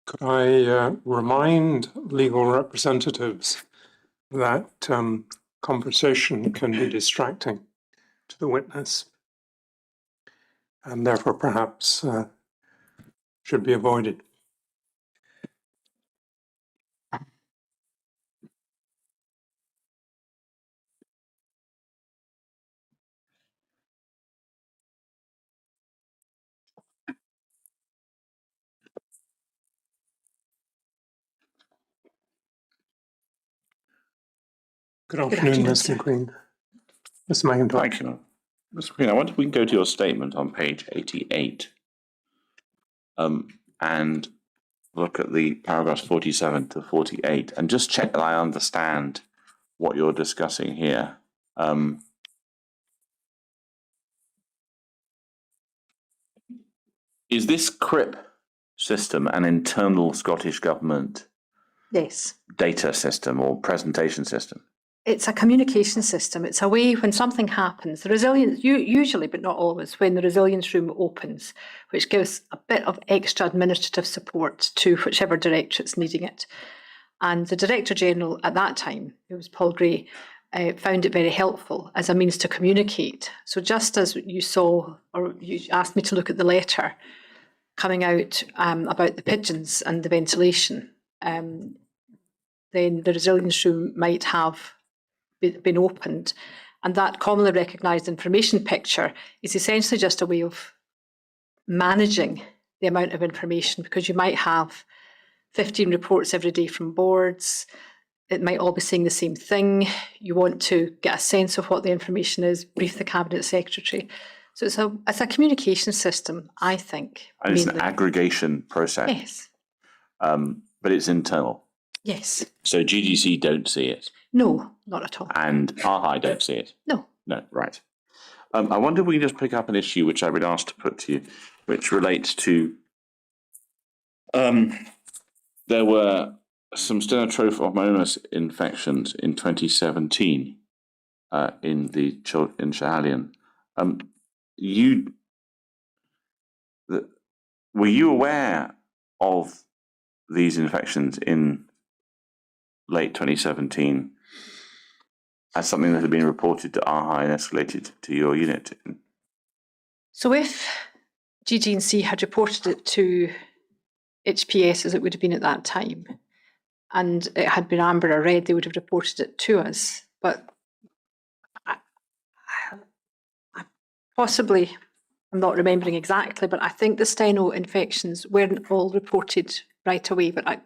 Could I remind legal representatives that conversation can be distracting to the witness and therefore perhaps should be avoided? Good afternoon, Ms. McQueen. Ms. McIntyre. Thank you. Ms. McQueen, I wonder if we can go to your statement on page 88 and look at the paragraphs 47 to 48 and just check that I understand what you're discussing here. Is this CRIP system an internal Scottish Government data system or presentation system? It's a communication system. It's a way when something happens, the resilience, usually but not always, when the resilience room opens, which gives a bit of extra administrative support to whichever directorate's needing it. And the Director General at that time, who was Paul Gray, found it very helpful as a means to communicate. So just as you saw, or you asked me to look at the letter coming out about the pigeons and the ventilation, then the resilience room might have been opened, and that commonly recognised information picture is essentially just a way of managing the amount of information, because you might have 15 reports every day from boards. It might all be saying the same thing. You want to get a sense of what the information is, brief the Cabinet Secretary. So it's a communication system, I think. And it's an aggregation process. Yes. But it's internal. Yes. So GDC don't see it? No, not at all. And RHI don't see it? No. No, right. I wonder if we can just pick up an issue which I've been asked to put to you, which relates to there were some stenotrophomonas infections in 2017 in Schiehallion. Were you aware of these infections in late 2017 as something that had been reported to RHI and escalated to your unit? So if GG&C had reported it to HPS, as it would have been at that time, and it had been amber or red, they would have reported it to us. But possibly, I'm not remembering exactly, but I think the steno infections weren't all reported right away, but I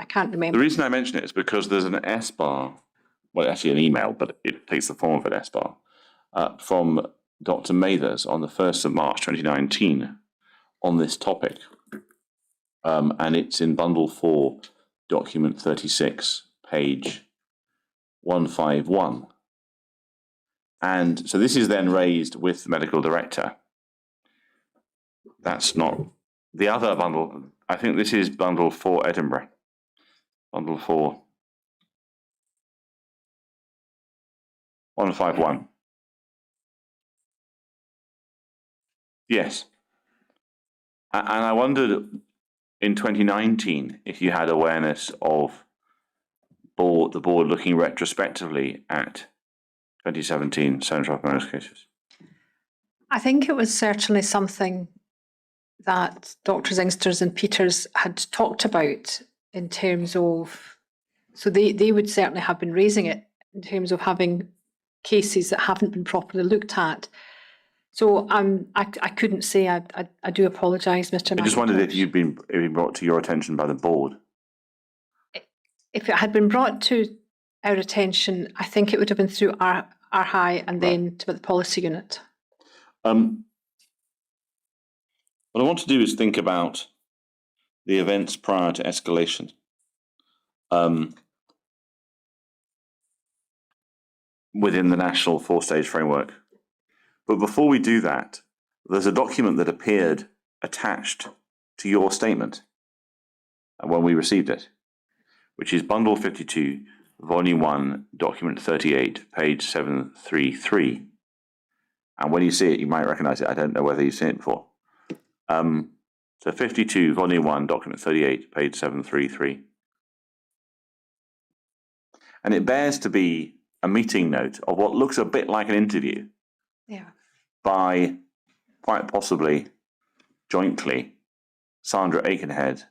can't remember. The reason I mention it is because there's an SBAR, well, actually an email, but it takes the form of an SBAR, from Dr. Mathers on the 1st of March 2019 on this topic. And it's in Bundle 4, Document 36, page 151. And so this is then raised with the medical director. That's not the other bundle. I think this is Bundle 4, Edinburgh. Bundle 4. 151. Yes. And I wondered in 2019 if you had awareness of the board looking retrospectively at 2017 stenotrophomonas cases. I think it was certainly something that Drs. Ingsters and Peters had talked about in terms of, so they would certainly have been raising it in terms of having cases that haven't been properly looked at. So I couldn't say. I do apologise, Mr. I just wondered if you'd been brought to your attention by the board. If it had been brought to our attention, I think it would have been through RHI and then to the policy unit. What I want to do is think about the events prior to escalation. Within the national 4-stage framework. But before we do that, there's a document that appeared attached to your statement when we received it, which is Bundle 52, Volume 1, Document 38, page 733. And when you see it, you might recognize it. I don't know whether you've seen it before. So 52, volume 1, document 38, page 733. And it bears to be a meeting note of what looks a bit like an interview by, quite possibly, jointly, Sandra Aikenhead,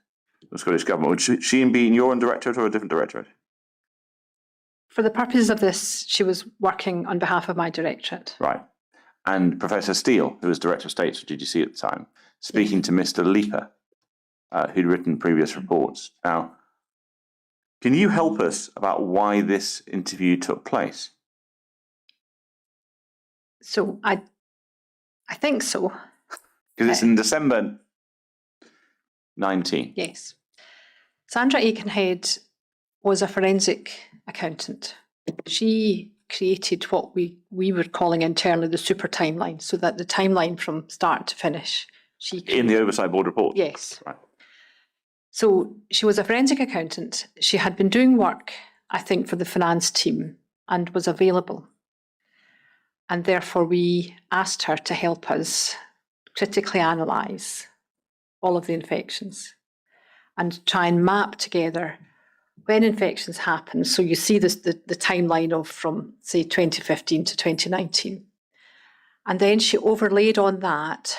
the Scottish Government. Would she be in your own directorate or a different directorate? For the purposes of this, she was working on behalf of my directorate. Right. And Professor Steele, who was Director of State for GGC at the time, speaking to Mr. Leaper, who'd written previous reports. Now, can you help us about why this interview took place? So I think so. Because it's in December 19. Yes. Sandra Aikenhead was a forensic accountant. She created what we were calling internally the super timeline, so that the timeline from start to finish. In the Oversight Board report? Yes. Right. So she was a forensic accountant. She had been doing work, I think, for the finance team and was available. And therefore we asked her to help us critically analyse all of the infections and try and map together when infections happen. So you see this, the timeline of from, say, 2015 to 2019. And then she overlaid on that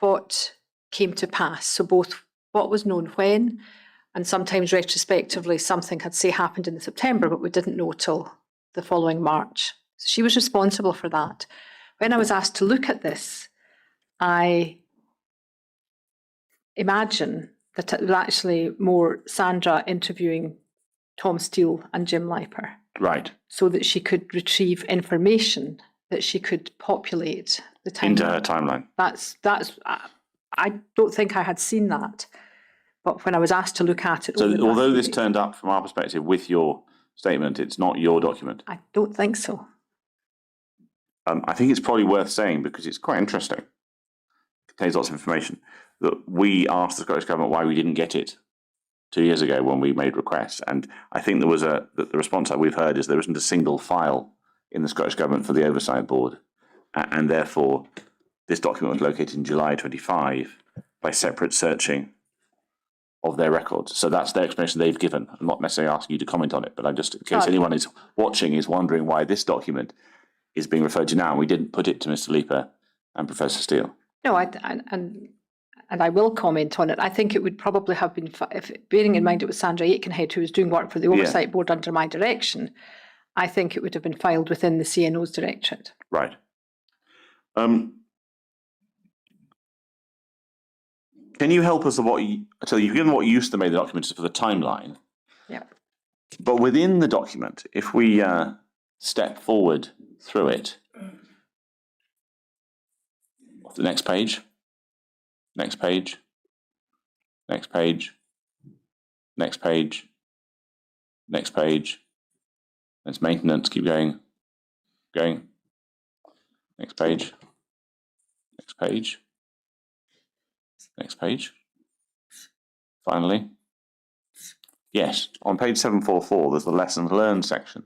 what came to pass. So both what was known when, and sometimes retrospectively something had, say, happened in September, but we didn't know till the following March. So she was responsible for that. When I was asked to look at this, I imagine that it was actually more Sandra interviewing Tom Steele and Jim Leiper. Right. So that she could retrieve information that she could populate the timeline. Into her timeline. That's. I don't think I had seen that, but when I was asked to look at it, so although this turned up from our perspective with your statement, it's not your document. I don't think so. I think it's probably worth saying, because it's quite interesting. It contains lots of information, that we asked the Scottish Government why we didn't get it 2 years ago when we made requests. And I think there was the response that we've heard is there isn't a single file in the Scottish Government for the Oversight Board. And therefore, this document was located in July 25 by separate searching of their records. So that's their explanation they've given. I'm not necessarily asking you to comment on it, but I'm just, in case anyone is watching is wondering why this document is being referred to now, and we didn't put it to Mr. Leaper and Professor Steele. No, and I will comment on it. I think it would probably have been, bearing in mind it was Sandra Aikenhead who was doing work for the Oversight Board under my direction, I think it would have been filed within the CNO's directorate. Right. Can you help us with so you've given what used to make the document for the timeline. Yeah. But within the document, if we step forward through it, the next page, next page, next page, next page, next page, there's maintenance, keep going, next page, next page, next page, finally. Yes, on page 744, there's the lessons learned section.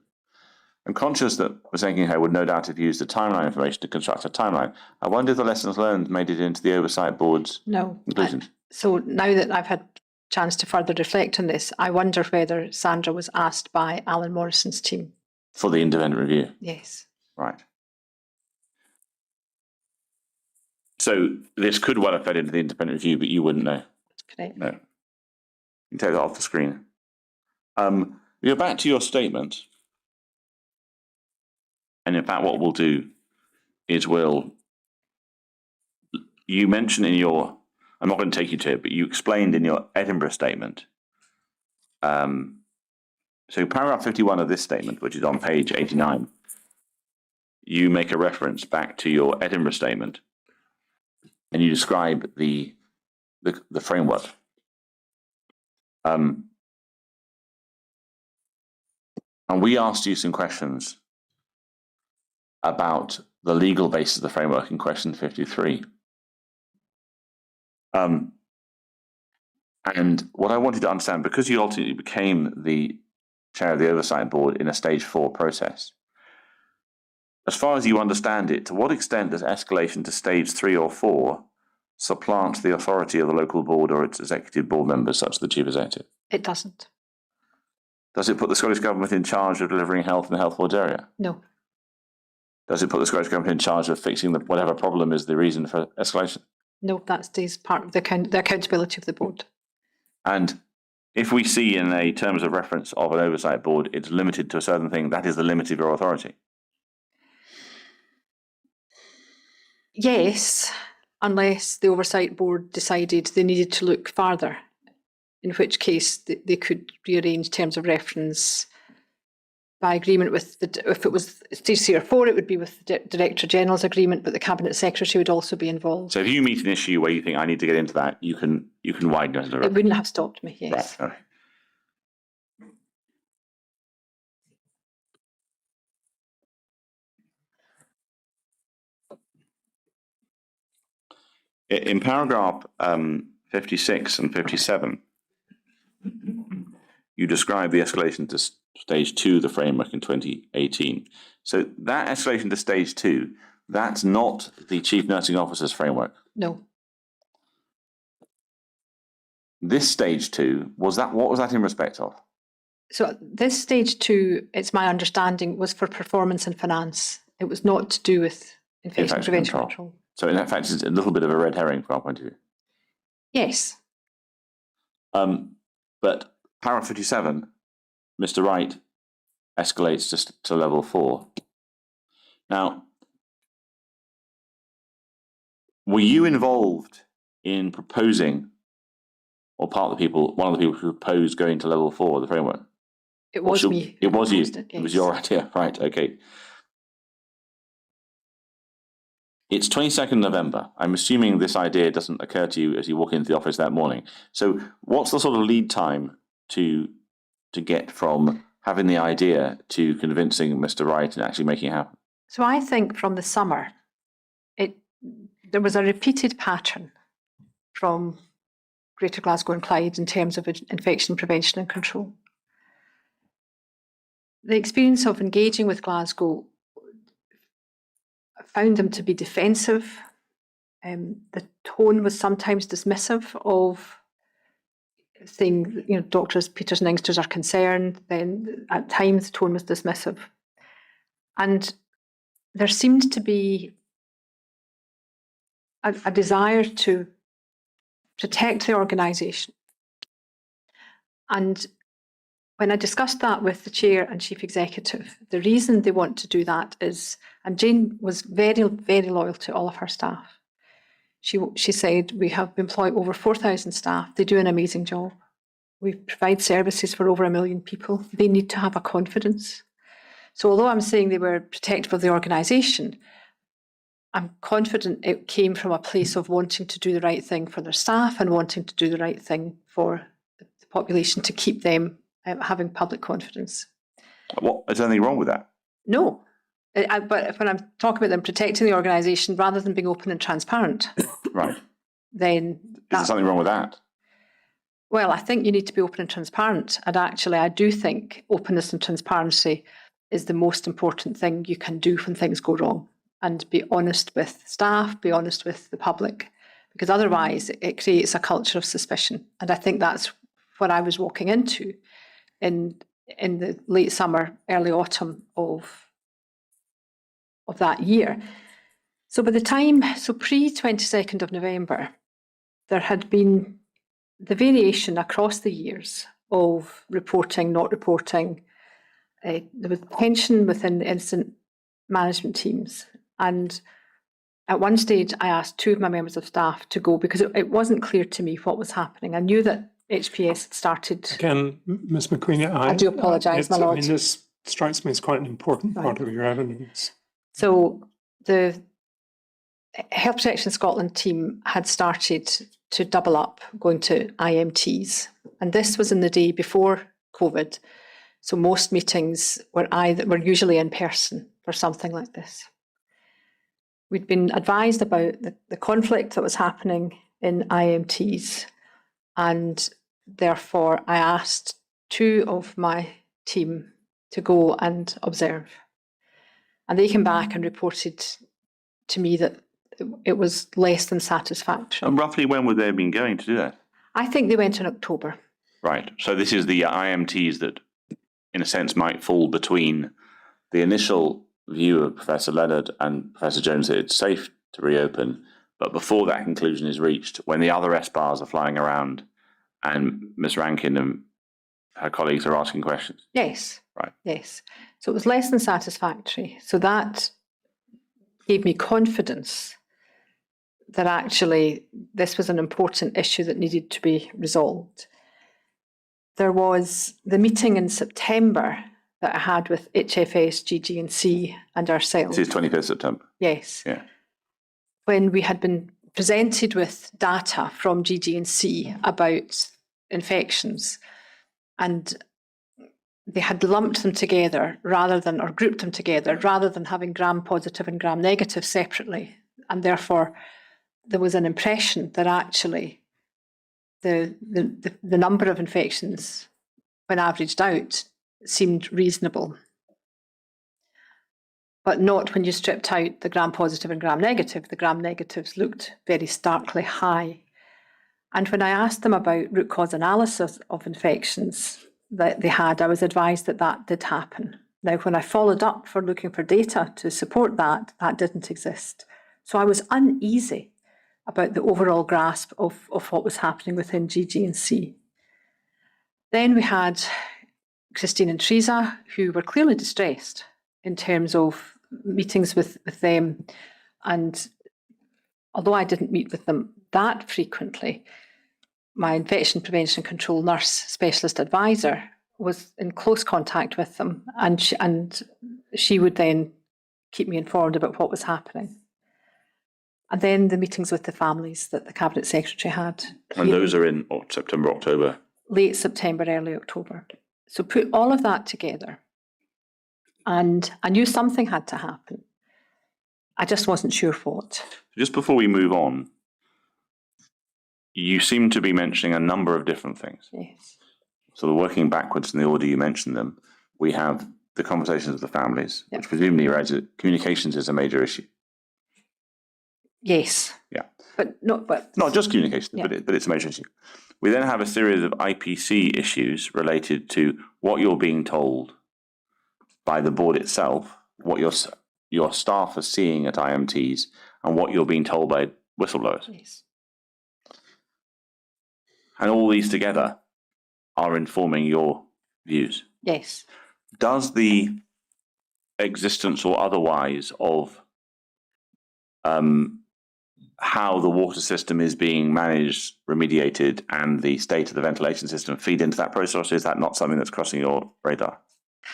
I'm conscious that Ms. Aikenhead would no doubt have used the timeline information to construct a timeline. I wonder if the lessons learned made it into the Oversight Board's conclusions. So now that I've had a chance to further reflect on this, I wonder whether Sandra was asked by Alan Morrison's team. For the independent review? Yes. Right. So this could well have fed into the independent review, but you wouldn't know? That's correct. No. You can take that off the screen. You're back to your statement. And in fact, what we'll do is you mentioned in your, I'm not going to take you to it, but you explained in your Edinburgh statement. So paragraph 51 of this statement, which is on page 89, you make a reference back to your Edinburgh statement and you describe the framework. And we asked you some questions about the legal basis of the framework in question 53. And what I wanted to understand, because you ultimately became the chair of the Oversight Board in a stage 4 process, as far as you understand it, to what extent does escalation to stage 3 or 4 supplant the authority of the local board or its executive board members, such as the chief executive? It doesn't. Does it put the Scottish Government in charge of delivering health in the health board area? No. Does it put the Scottish Government in charge of fixing whatever problem is the reason for escalation? No, that stays part of the accountability of the board. And if we see in a terms of reference of an oversight board, it's limited to a certain thing, that is the limit of your authority. Yes, unless the oversight board decided they needed to look farther, in which case they could rearrange terms of reference by agreement with if it was stage 3 or 4, it would be with the Director General's agreement, but the Cabinet Secretary would also be involved. So if you meet an issue where you think I need to get into that, you can widen it. It wouldn't have stopped me, yes. Right. Okay. In paragraph 56 and 57, you describe the escalation to stage 2, the framework in 2018. So that escalation to stage 2, that's not the Chief Nursing Officer's framework. No. This stage 2, what was that in respect of? So this stage 2, it's my understanding, was for performance and finance. It was not to do with infection prevention control. So in fact, it's a little bit of a red herring from our point of view. Yes. But paragraph 57, Mr. Wright escalates just to level 4. Now, were you involved in proposing, or one of the people who proposed going to level 4 of the framework? It was me. It was you. Yes. It was your idea, right? Okay. It's 22nd November. I'm assuming this idea doesn't occur to you as you walk into the office that morning. So what's the sort of lead time to get from having the idea to convincing Mr. Wright and actually making it happen? So I think from the summer, there was a repeated pattern from Greater Glasgow and Clyde in terms of infection prevention and control. The experience of engaging with Glasgow found them to be defensive. The tone was sometimes dismissive of saying, doctors, Peters and Engsters are concerned. Then at times the tone was dismissive. And there seemed to be a desire to protect the organisation. And when I discussed that with the chair and chief executive, the reason they want to do that is, and Jane was very, very loyal to all of her staff. She said, we have employed over 4,000 staff. They do an amazing job. We provide services for over 1 million people. They need to have a confidence. So although I'm saying they were protective of the organisation, I'm confident it came from a place of wanting to do the right thing for their staff and wanting to do the right thing for the population to keep them having public confidence. Is there anything wrong with that? No. But when I'm talking about them protecting the organisation rather than being open and transparent, right? Then is there something wrong with that? Well, I think you need to be open and transparent. And actually, I do think openness and transparency is the most important thing you can do when things go wrong. And be honest with staff, be honest with the public, because otherwise it creates a culture of suspicion. And I think that's what I was walking into in the late summer, early autumn of that year. So by the time, pre-22nd of November, there had been the variation across the years of reporting, not reporting. There was tension within the incident management teams. And at one stage, I asked 2 of my members of staff to go because it wasn't clear to me what was happening. I knew that HPS had started. Again, Ms. McQueen, I do apologise, my lord. I mean, this strikes me as quite an important part of your evidence. So the Health Protection Scotland team had started to double up, going to IMTs. And this was in the day before COVID. So most meetings were usually in person for something like this. We'd been advised about the conflict that was happening in IMTs, and therefore I asked 2 of my team to go and observe. And they came back and reported to me that it was less than satisfactory. And roughly when would they have been going to do that? I think they went in October. Right. So this is the IMTs that, in a sense, might fall between the initial view of Professor Leonard and Professor Jones that it's safe to reopen, but before that conclusion is reached, when the other SBARs are flying around and Ms. Rankin and her colleagues are asking questions. Yes. Right. Yes. So it was less than satisfactory. So that gave me confidence that actually this was an important issue that needed to be resolved. There was the meeting in September that I had with HFS, GG&C and ourselves. This is 25th September. Yes. Yeah. When we had been presented with data from GG&C about infections, and they had lumped them together or grouped them together rather than having gram-positive and gram-negative separately. And therefore, there was an impression that actually the number of infections, when averaged out, seemed reasonable. But not when you stripped out the gram-positive and gram-negative. The gram-negatives looked very starkly high. And when I asked them about root cause analysis of infections that they had, I was advised that that did happen. Now, when I followed up for looking for data to support that, that didn't exist. So I was uneasy about the overall grasp of what was happening within GG&C. Then we had Christine and Teresa, who were clearly distressed in terms of meetings with them. And although I didn't meet with them that frequently, my infection prevention control nurse specialist advisor was in close contact with them, and she would then keep me informed about what was happening. And then the meetings with the families that the Cabinet Secretary had. And those are in September, October? Late September, early October. So put all of that together, and I knew something had to happen. I just wasn't sure what. Just before we move on, you seem to be mentioning a number of different things. Yes. So working backwards in the order you mentioned them, we have the conversations with the families, Yep. which presumably raises communications is a major issue. Yes. Yeah. But not just communication, yeah. but it's a major issue. We then have a series of IPC issues related to what you're being told by the board itself, what your staff are seeing at IMTs, and what you're being told by whistleblowers. Yes. And all these together are informing your views. Yes. Does the existence or otherwise of how the water system is being managed, remediated, and the state of the ventilation system feed into that process, or is that not something that's crossing your radar?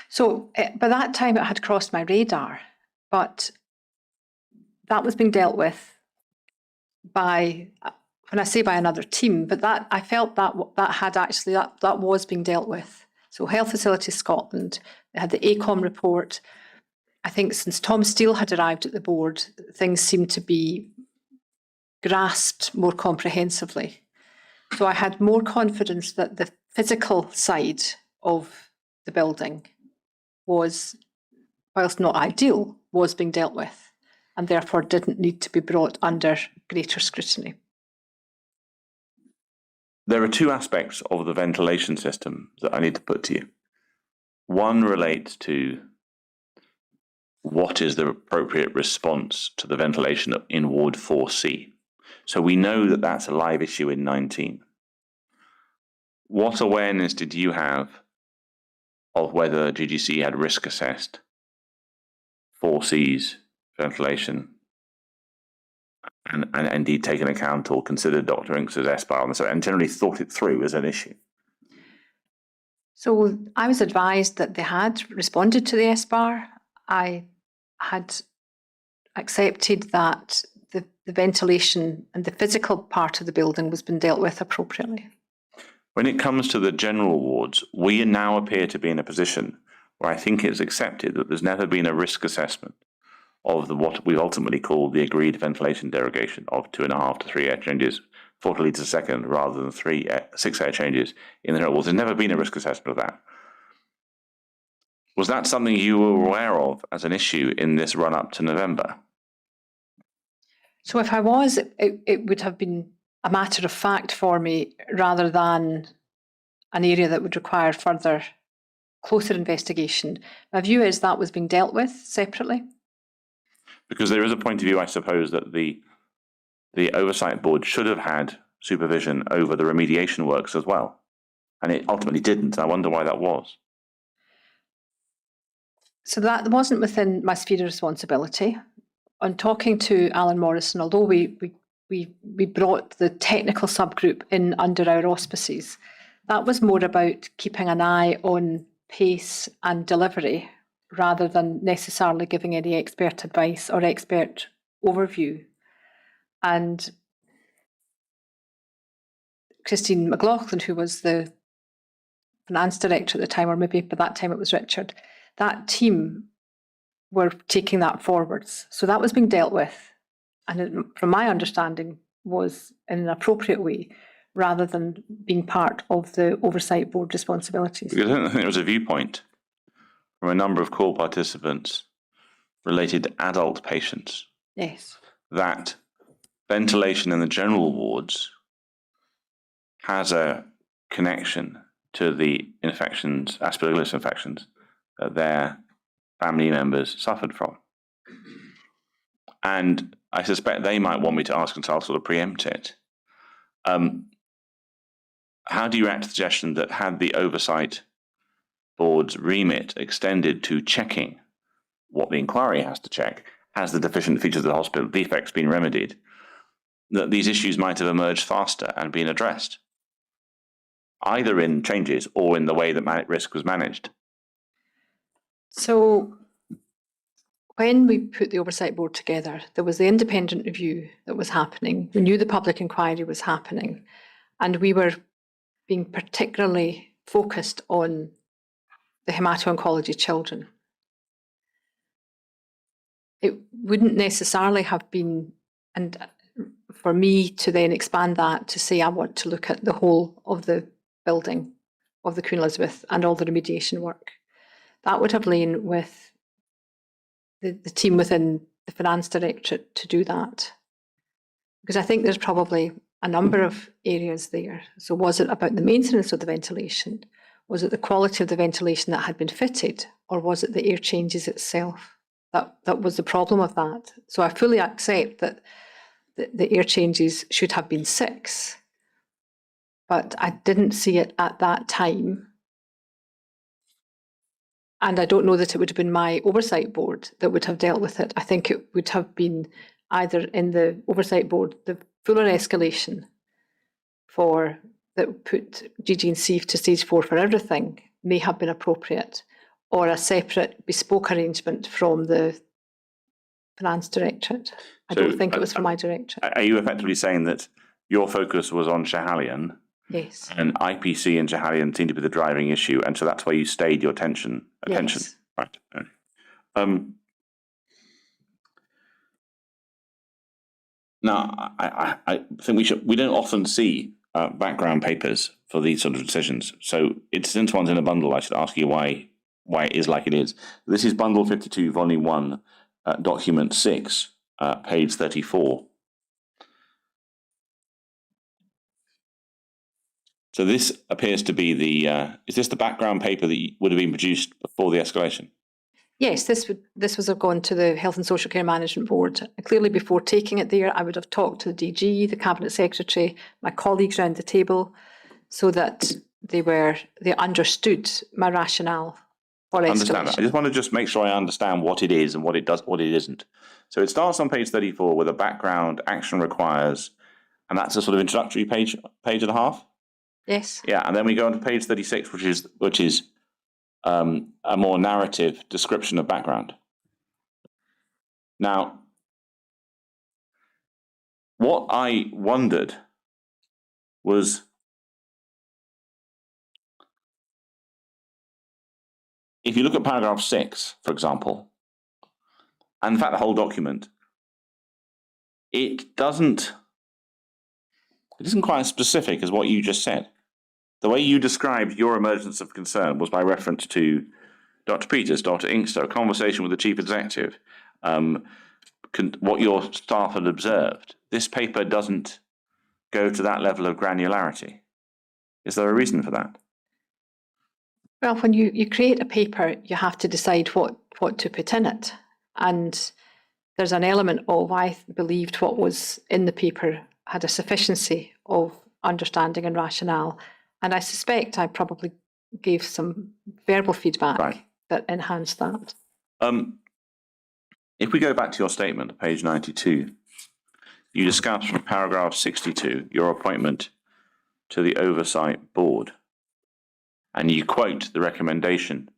So by that time it had crossed my radar, but that was being dealt with by, when I say by another team, but that I felt that was being dealt with. So Health Facilities Scotland, they had the ACOM report. I think since Tom Steele had arrived at the board, things seemed to be grasped more comprehensively. So I had more confidence that the physical side of the building was, whilst not ideal, was being dealt with, and therefore didn't need to be brought under greater scrutiny. There are two aspects of the ventilation system that I need to put to you. One relates to what is the appropriate response to the ventilation in Ward 4C. So we know that that's a live issue in 19. What awareness did you have of whether GGC had risk assessed 4C's ventilation and indeed taken account or considered Dr. Inks's SBAR and generally thought it through as an issue? So I was advised that they had responded to the SBAR. I had accepted that the ventilation and the physical part of the building was being dealt with appropriately. When it comes to the general wards, we now appear to be in a position where I think it's accepted that there's never been a risk assessment of what we ultimately call the agreed ventilation derogation of 2.5 to 3 air changes, 40 litres a second, rather than 6 air changes in the general wards. There's never been a risk assessment of that. Was that something you were aware of as an issue in this run-up to November? So if I was, it would have been a matter of fact for me rather than an area that would require further, closer investigation. My view is that was being dealt with separately. Because there is a point of view, I suppose, that the oversight board should have had supervision over the remediation works as well. And it ultimately didn't. I wonder why that was. So that wasn't within my sphere of responsibility. On talking to Alan Morrison, although we brought the technical subgroup in under our auspices, that was more about keeping an eye on pace and delivery rather than necessarily giving any expert advice or expert overview. And Christine McLaughlin, who was the finance director at the time, or maybe by that time it was Richard, that team were taking that forwards. So that was being dealt with. And it, from my understanding, was in an appropriate way rather than being part of the oversight board responsibilities. Because I don't think there was a viewpoint from a number of call participants related to adult patients Yes. that ventilation in the general wards has a connection to the infections, aspergillus infections, that their family members suffered from. And I suspect they might want me to ask, and so I'll sort of preempt it. How do you react to the suggestion that had the oversight board's remit extended to checking what the inquiry has to check, has the deficient features of the hospital defects been remedied, that these issues might have emerged faster and been addressed, either in changes or in the way that risk was managed? So when we put the oversight board together, there was the independent review that was happening. We knew the public inquiry was happening, and we were being particularly focused on the hemato-oncology children. It wouldn't necessarily have been, and for me to then expand that to say I want to look at the whole of the building of the Queen Elizabeth and all the remediation work. That would have lain with the team within the finance directorate to do that. Because I think there's probably a number of areas there. So was it about the maintenance of the ventilation? Was it the quality of the ventilation that had been fitted? Or was it the air changes itself? That was the problem of that. So I fully accept that the air changes should have been 6. But I didn't see it at that time. And I don't know that it would have been my oversight board that would have dealt with it. I think it would have been either in the oversight board, the fuller escalation for that put GG and C to stage 4 for everything may have been appropriate, or a separate bespoke arrangement from the finance directorate. I don't think it was from my directorate. Are you effectively saying that your focus was on Schiehallion? Yes. And IPC and Schiehallion seemed to be the driving issue, and so that's where you stayed your attention. Yes. Right. Now, I think we don't often see background papers for these sort of decisions. So since one's in a bundle, I should ask you why it is like it is. This is Bundle 52, Volume 1, Document 6, page 34. So this appears to be is this the background paper that would have been produced before the escalation? Yes, this was gone to the Health and Social Care Management Board. Clearly, before taking it there, I would have talked to the DG, the Cabinet Secretary, my colleagues around the table, so that they understood my rationale for escalation. Understand that. I just want to make sure I understand what it is and what it does, what it isn't. So it starts on page 34 with a background action requires, and that's a sort of introductory page and a half. Yes. Yeah, and then we go on to page 36, which is a more narrative description of background. Now, what I wondered was, if you look at paragraph 6, for example, and in fact the whole document, it isn't quite as specific as what you just said. The way you described your emergence of concern was by reference to Dr. Peters, Dr. Inkster, a conversation with the chief executive, what your staff had observed, this paper doesn't go to that level of granularity. Is there a reason for that? Well, when you create a paper, you have to decide what to put in it. And there's an element of, I believed what was in the paper had a sufficiency of understanding and rationale. And I suspect I probably gave some verbal feedback that enhanced that. If we go back to your statement, page 92, you discuss from paragraph 62 your appointment to the Oversight Board. And you quote the recommendation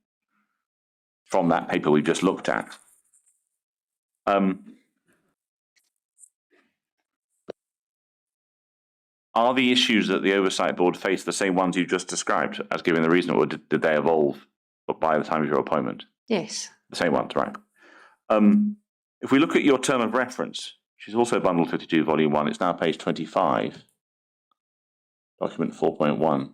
from that paper we just looked at. Are the issues that the Oversight Board faced the same ones you just described as giving the reason, or did they evolve by the time of your appointment? Yes. The same ones, right. If we look at your term of reference, which is also bundle 52, volume 1, it's now page 25, document 4.1.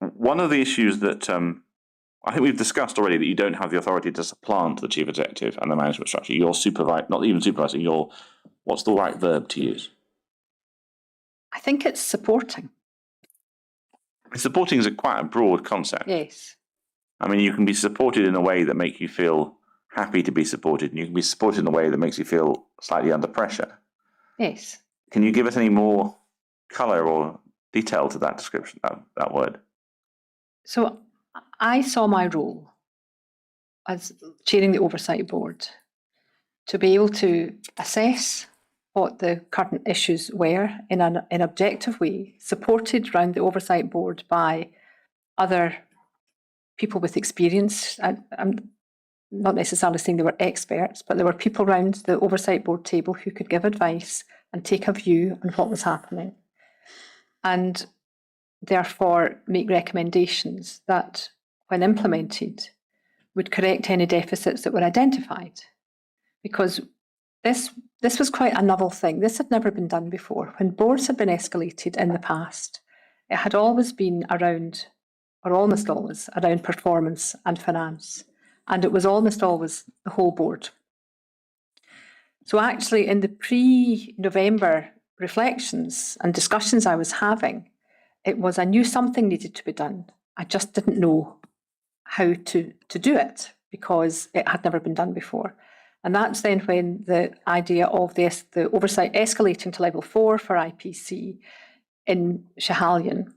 One of the issues that I think we've discussed already, that you don't have the authority to supplant the chief executive and the management structure. You're not even supervising, you're, what's the right verb to use? I think it's supporting. Supporting is quite a broad concept. Yes. I mean, you can be supported in a way that makes you feel happy to be supported, and you can be supported in a way that makes you feel slightly under pressure. Yes. Can you give us any more colour or detail to that description, that word? So I saw my role as chairing the Oversight Board to be able to assess what the current issues were in an objective way, supported around the Oversight Board by other people with experience. I'm not necessarily saying they were experts, but there were people around the Oversight Board table who could give advice and take a view on what was happening, and therefore make recommendations that, when implemented, would correct any deficits that were identified. Because this was quite a novel thing. This had never been done before. When boards had been escalated in the past, it had always been around, or almost always, around performance and finance. And it was almost always the whole board. So actually, in the pre-November reflections and discussions I was having, it was, I knew something needed to be done. I just didn't know how to do it because it had never been done before. And that's then when the idea of the oversight escalating to level 4 for IPC in Schiehallion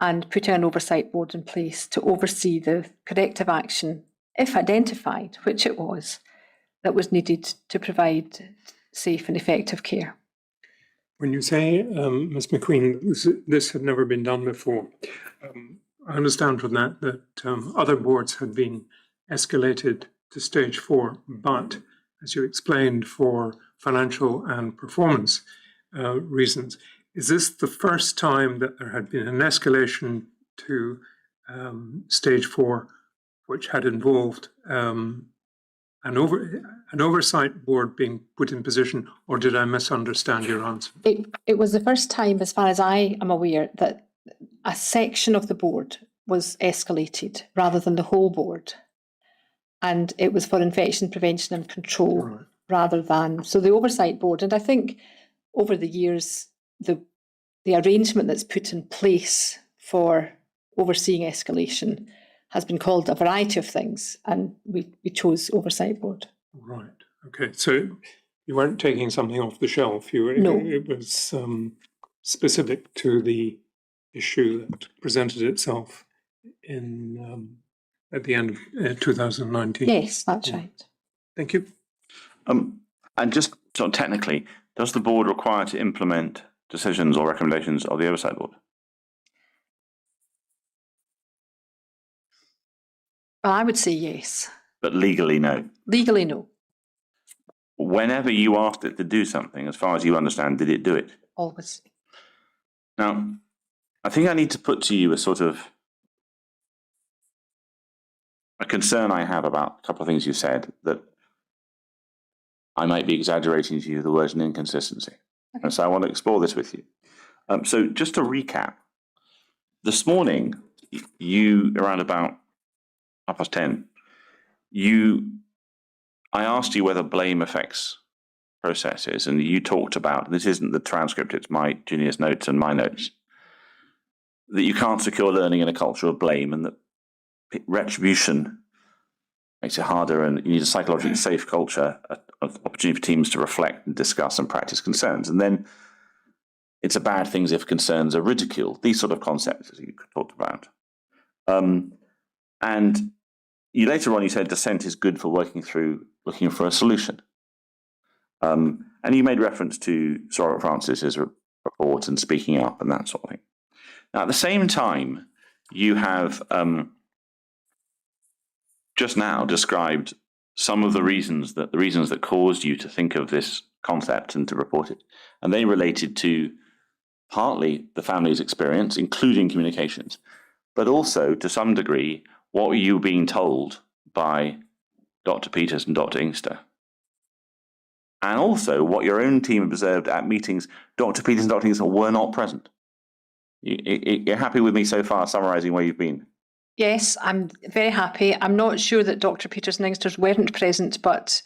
and putting an oversight board in place to oversee the corrective action, if identified, which it was, that was needed to provide safe and effective care. When you say, Ms. McQueen, this had never been done before, I understand from that other boards had been escalated to stage 4, but as you explained, for financial and performance reasons. Is this the first time that there had been an escalation to stage 4, which had involved an oversight board being put in position, or did I misunderstand your answer? It was the first time, as far as I am aware, that a section of the board was escalated rather than the whole board. And it was for infection prevention and control, right, rather than, so the oversight board. And I think over the years, the arrangement that's put in place for overseeing escalation has been called a variety of things, and we chose oversight board. Right. Okay. So you weren't taking something off the shelf. No. It was specific to the issue that presented itself in at the end of 2019. Yes, that's right. Thank you. And just sort of technically, does the board require to implement decisions or recommendations of the oversight board? Well, I would say yes. But legally, no? Legally, no. Whenever you asked it to do something, as far as you understand, did it do it? Always. Now, I think I need to put to you a sort of a concern I have about a couple of things you said, that I might be exaggerating to you the word an inconsistency. Okay. And so I want to explore this with you. So just to recap, this morning you, around about 10:30, I asked you whether blame affects processes, and you talked about, this isn't the transcript, it's my junior's notes and my notes, that you can't secure learning in a culture of blame, and that retribution makes it harder, and you need a psychologically safe culture, an opportunity for teams to reflect and discuss and practice concerns. And then it's a bad thing if concerns are ridiculed. These sort of concepts that you talked about. And you later on, you said dissent is good for working through, looking for a solution. And you made reference to Sir Robert Francis's report and speaking up and that sort of thing. Now, at the same time, you have just now described some of the reasons that caused you to think of this concept and to report it. And they related to partly the family's experience, including communications, but also to some degree, what were you being told by Dr. Peters and Dr. Inkster? And also what your own team observed at meetings. Dr. Peters and Dr. Inkster were not present. You're happy with me so far summarising where you've been? Yes, I'm very happy. I'm not sure that Dr. Peters and Inkster weren't present, but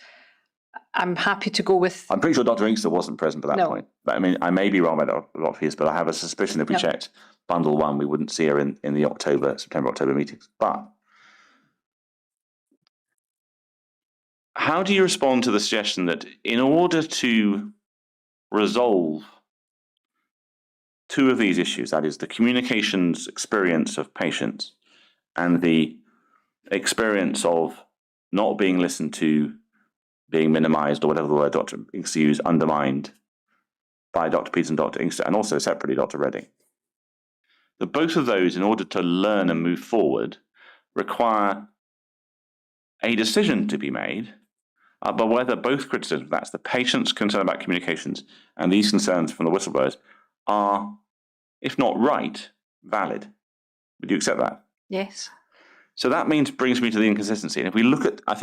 I'm happy to go with... I'm pretty sure Dr. Inkster wasn't present at that point. But, I mean, I may be wrong about Dr. Peters, but I have a suspicion if we checked Bundle 1, we wouldn't see her in the September-October meetings. But how do you respond to the suggestion that in order to resolve two of these issues, that is the communications experience of patients and the experience of not being listened to, being minimized, or whatever the word Dr. Inkster used, undermined by Dr. Peters and Dr. Inkster, and also separately Dr. Redding, that both of those, in order to learn and move forward, require a decision to be made, but whether both criticisms, that's the patient's concern about communications and these concerns from the whistleblowers, are, if not right, valid. Would you accept that? Yes. So that brings me to the inconsistency. And if we look at, I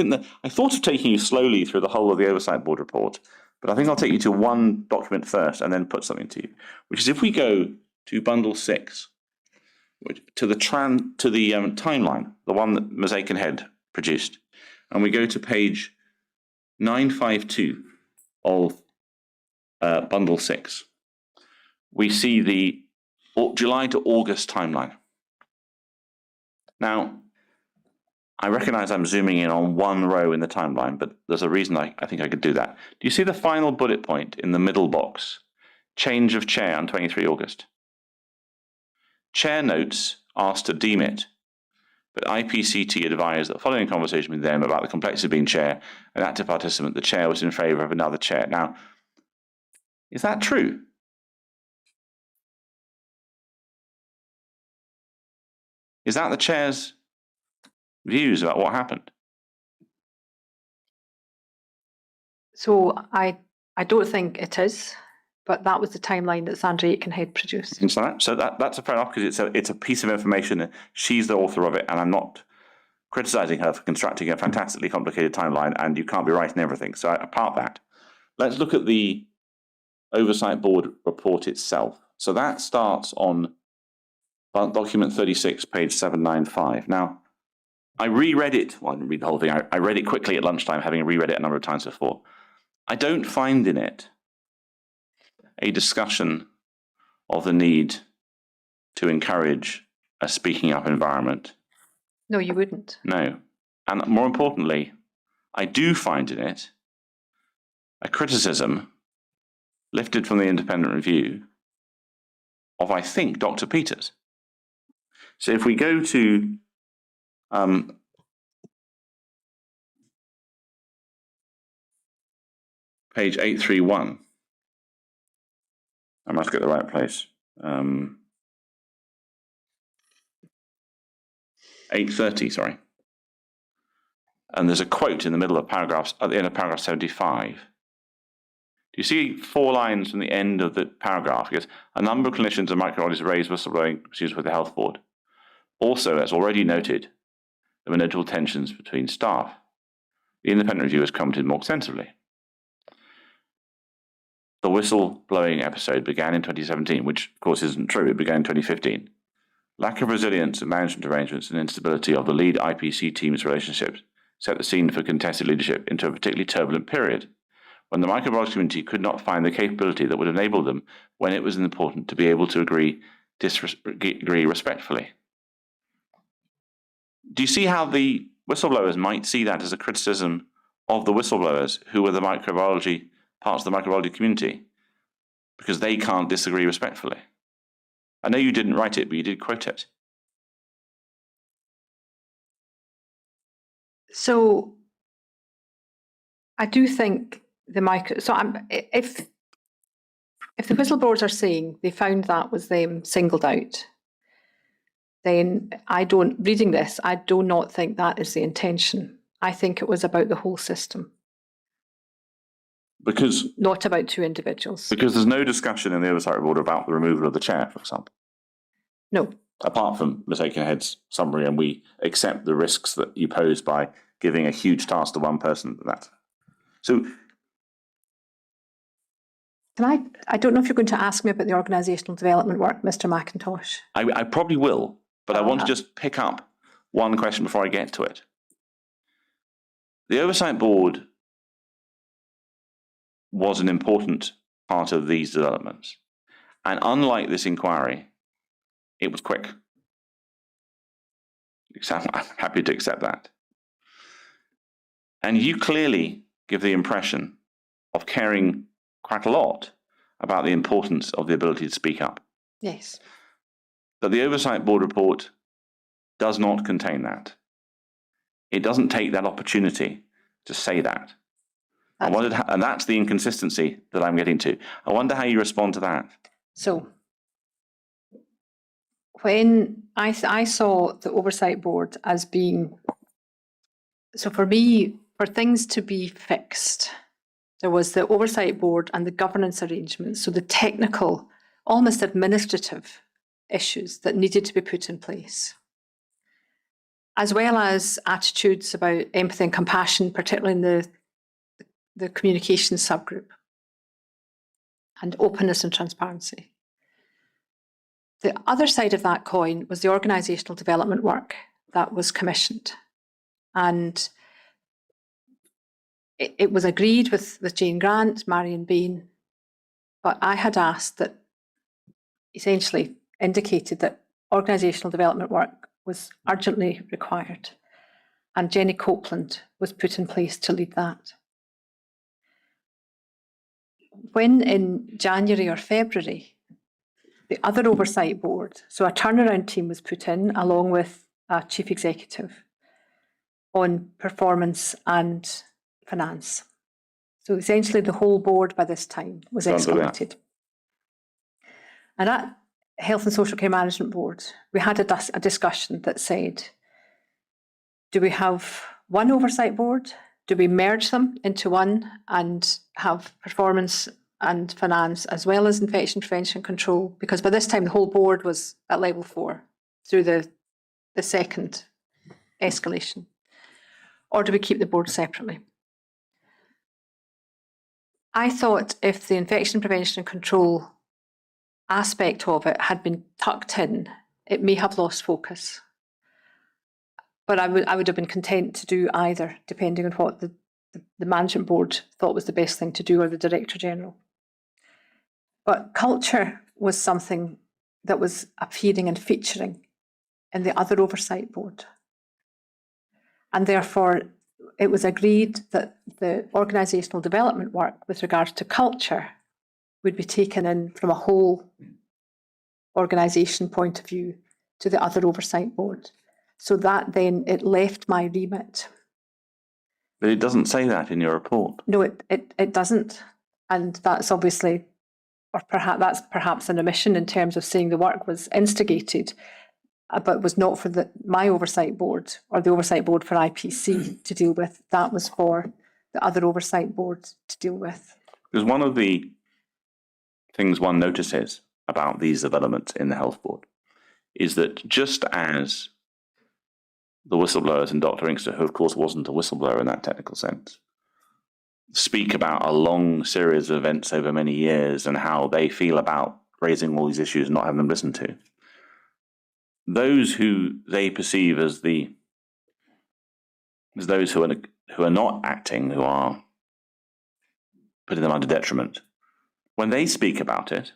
thought of taking you slowly through the whole of the Oversight Board report, but I think I'll take you to one document first and then put something to you, which is if we go to Bundle 6, to the timeline, the one that Mosaic and Head produced, and we go to page 952 of Bundle 6, we see the July to August timeline. Now, I recognize I'm zooming in on one row in the timeline, but there's a reason I think I could do that. Do you see the final bullet point in the middle box? Change of chair on 23 August. Chair notes asked to deem it, but IPCT advised that following a conversation with them about the complexity of being chair, an active participant, the chair was in favour of another chair. Now, is that true? Is that the chair's views about what happened? So I don't think it is, but that was the timeline that Sandra Aitkenhead produced. So that's a fair enough, because it's a piece of information. She's the author of it, and I'm not criticising her for constructing a fantastically complicated timeline, and you can't be right in everything. So apart that, let's look at the Oversight Board report itself. So that starts on document 36, page 795. Now, I reread it. Well, I didn't read the whole thing. I read it quickly at lunchtime, having reread it a number of times before. I don't find in it a discussion of the need to encourage a speaking up environment. No, you wouldn't. No. And more importantly, I do find in it a criticism lifted from the independent review of, I think, Dr. Peters. So if we go to page 831, I must get the right place. 830, sorry. And there's a quote in the middle of paragraphs, at the end of paragraph 75. Do you see 4 lines from the end of the paragraph? Because a number of clinicians and microbiologists raised whistleblowing issues with the health board. Also, as already noted, there were notable tensions between staff. The independent reviewers commented more extensively. The whistleblowing episode began in 2017, which of course isn't true. It began in 2015. Lack of resilience in management arrangements and instability of the lead IPC team's relationships set the scene for contested leadership into a particularly turbulent period, when the microbiology community could not find the capability that would enable them, when it was important, to be able to agree respectfully. Do you see how the whistleblowers might see that as a criticism of the whistleblowers who were the microbiology parts of the microbiology community, because they can't disagree respectfully? I know you didn't write it, but you did quote it. So I do think if the whistleblowers are saying they found that was them singled out, then reading this, I do not think that is the intention. I think it was about the whole system. Because not about two individuals. Because there's no discussion in the Oversight Board about the removal of the chair, for example. No. Apart from Ms. Aikenhead's summary, and we accept the risks that you pose by giving a huge task to one person. So, I don't know if you're going to ask me about the organisational development work, Mr. McIntosh. I probably will, but I want to just pick up one question before I get to it. The Oversight Board was an important part of these developments. And unlike this inquiry, it was quick. I'm happy to accept that. And you clearly give the impression of caring quite a lot about the importance of the ability to speak up. Yes. But the Oversight Board report does not contain that. It doesn't take that opportunity to say that. And that's the inconsistency that I'm getting to. I wonder how you respond to that. So, when I saw the Oversight Board as being, so for me, for things to be fixed, there was the Oversight Board and the governance arrangements, so the technical, almost administrative issues that needed to be put in place, as well as attitudes about empathy and compassion, particularly in the communication subgroup, and openness and transparency. The other side of that coin was the organisational development work that was commissioned. And it was agreed with Jane Grant, Marion Bain, but I had asked that, essentially indicated that organisational development work was urgently required. And Jenny Copeland was put in place to lead that. When in January or February, the other Oversight Board, so a turnaround team was put in along with a chief executive on performance and finance. So essentially the whole board by this time was escalated. And at Health and Social Care Management Board, we had a discussion that said, do we have one Oversight Board? Do we merge them into one and have performance and finance as well as infection prevention and control? Because by this time the whole board was at level 4 through the second escalation. Or do we keep the board separately? I thought if the infection prevention and control aspect of it had been tucked in, it may have lost focus. But I would have been content to do either, depending on what the management board thought was the best thing to do, or the Director General. But culture was something that was appearing and featuring in the other Oversight Board. And therefore, it was agreed that the organisational development work with regards to culture would be taken in from a whole organisation point of view to the other Oversight Board. So that then it left my remit. But it doesn't say that in your report. No, it doesn't. And that's obviously, or that's perhaps an omission in terms of saying the work was instigated, but was not for my Oversight Board or the Oversight Board for IPC to deal with. That was for the other Oversight Board to deal with. Because one of the things one notices about these developments in the Health Board is that just as the whistleblowers and Dr. Inkster, who of course wasn't a whistleblower in that technical sense, speak about a long series of events over many years and how they feel about raising all these issues and not having them listened to, those who they perceive as those who are not acting, who are putting them under detriment, when they speak about it,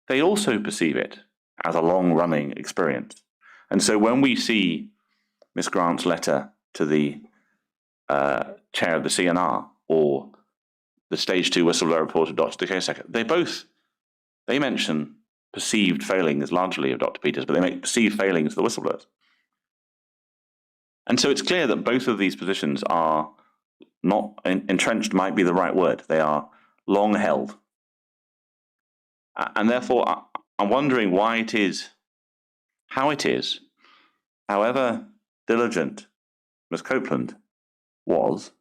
they also perceive it as a long-running experience. And so when we see Miss Grant's letter to the chair of the CNR or the Stage 2 whistleblower report of Dr. DeKay, they mention perceived failings largely of Dr. Peters, but they make perceived failings of the whistleblowers. And so it's clear that both of these positions are not entrenched, might be the right word. They are long held. And therefore, I'm wondering why it is, how it is, however diligent Ms. Copeland was,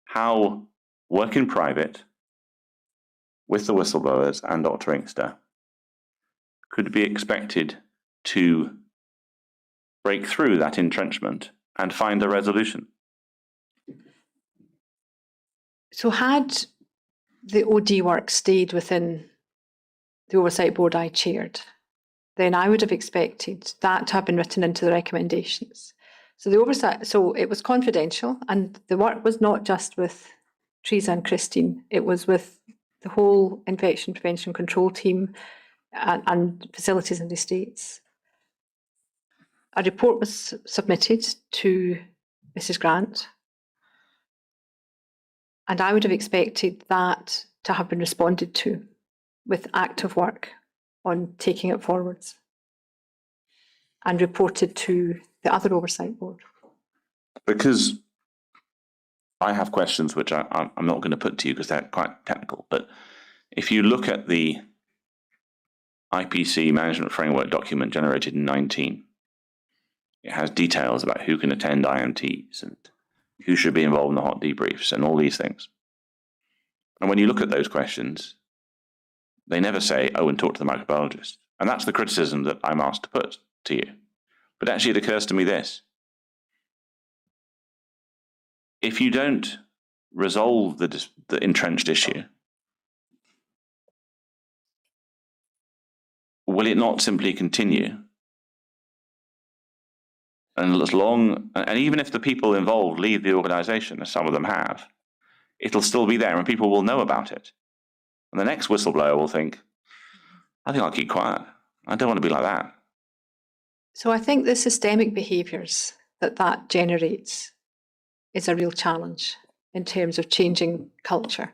how work in private with the whistleblowers and Dr. Inkster could be expected to break through that entrenchment and find a resolution. So had the OD work stayed within the oversight board I chaired, then I would have expected that to have been written into the recommendations. So the oversight, so it was confidential, and the work was not just with Teresa and Christine, it was with the whole infection prevention control team and facilities and estates. A report was submitted to Mrs. Grant, and I would have expected that to have been responded to with active work on taking it forwards and reported to the other oversight board. Because I have questions which I'm not going to put to you because they're quite technical, but if you look at the IPC management framework document generated in 19, it has details about who can attend IMTs and who should be involved in the hot debriefs and all these things. And when you look at those questions, they never say, oh, and talk to the microbiologist. And that's the criticism that I'm asked to put to you. But actually it occurs to me this. If you don't resolve the entrenched issue, will it not simply continue? And as long, and even if the people involved leave the organization, as some of them have, it'll still be there and people will know about it. And the next whistleblower will think, I think I'll keep quiet. I don't want to be like that. So I think the systemic behaviours that generates is a real challenge in terms of changing culture.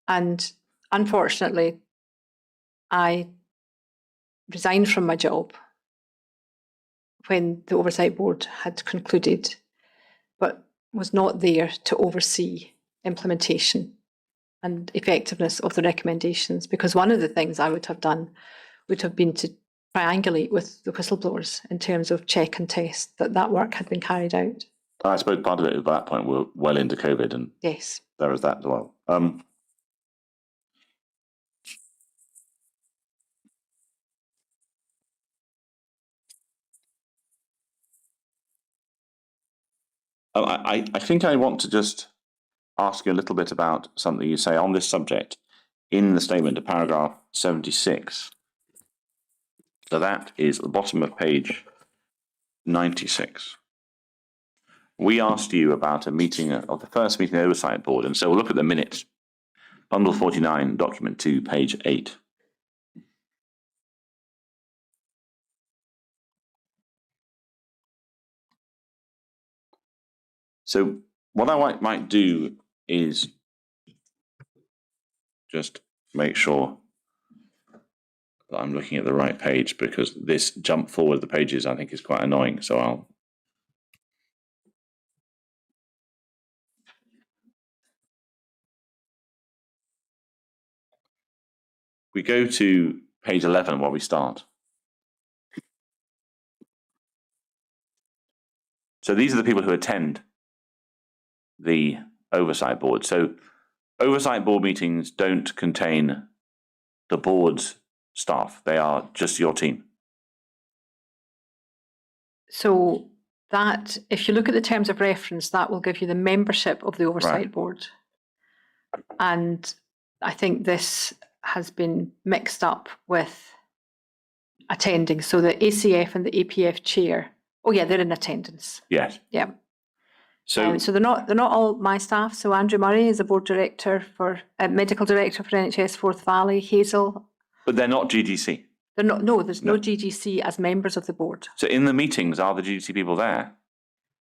And unfortunately, I resigned from my job when the Oversight Board had concluded, but was not there to oversee implementation and effectiveness of the recommendations, because one of the things I would have done would have been to triangulate with the whistleblowers in terms of check and test that work had been carried out. I suppose part of it at that point we're well into COVID, and yes, there was that as well. I think I want to just ask you a little bit about something you say on this subject in the statement of paragraph 76. So that is at the bottom of page 96. We asked you about a meeting of the first meeting of the Oversight Board, and so we'll look at the minutes. Bundle 49, document 2, page 8. So what I might do is just make sure that I'm looking at the right page, because this jump forward the pages I think is quite annoying. So we go to page 11 where we start. So these are the people who attend the Oversight Board. So Oversight Board meetings don't contain the board's staff. They are just your team. so that, if you look at the terms of reference, that will give you the membership of the Oversight Board. And I think this has been mixed up with attending. So the ACF and the APF chair, oh yeah, they're in attendance. Yes. Yeah. So, So they're not all my staff. So Andrew Murray is a board director for medical director for NHS Forth Valley. Hazel. but they're not GGC. They're not. No, there's no No. GGC as members of the board. So in the meetings, are the GGC people there?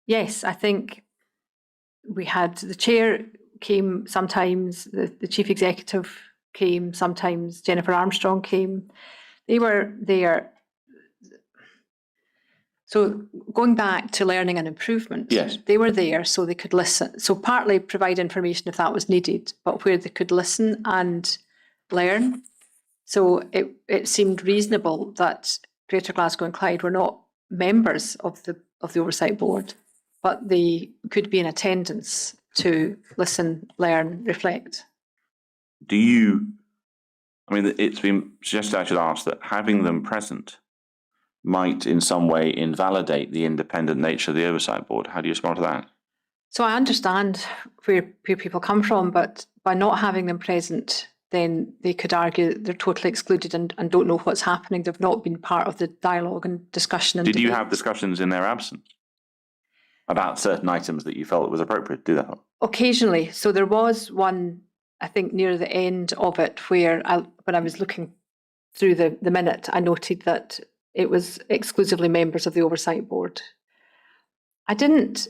Yes, I think we had the chair came sometimes. The chief executive came sometimes. Jennifer Armstrong came. They were there. So going back to learning and improvement, Yes. they were there so they could listen. So partly provide information if that was needed, but where they could listen and learn. So it seemed reasonable that Greater Glasgow and Clyde were not members of the oversight board, but they could be in attendance to listen, learn, reflect. Do you, I mean, it's been suggested I should ask that having them present might in some way invalidate the independent nature of the oversight board. How do you respond to that? So I understand where people come from, but by not having them present, then they could argue that they're totally excluded and don't know what's happening. They've not been part of the dialogue and discussion. And Did you debate. have discussions in their absence about certain items that you felt it was appropriate to do that? Occasionally. So there was one, I think, near the end of it where when I was looking through the minute, I noted that it was exclusively members of the oversight board. I didn't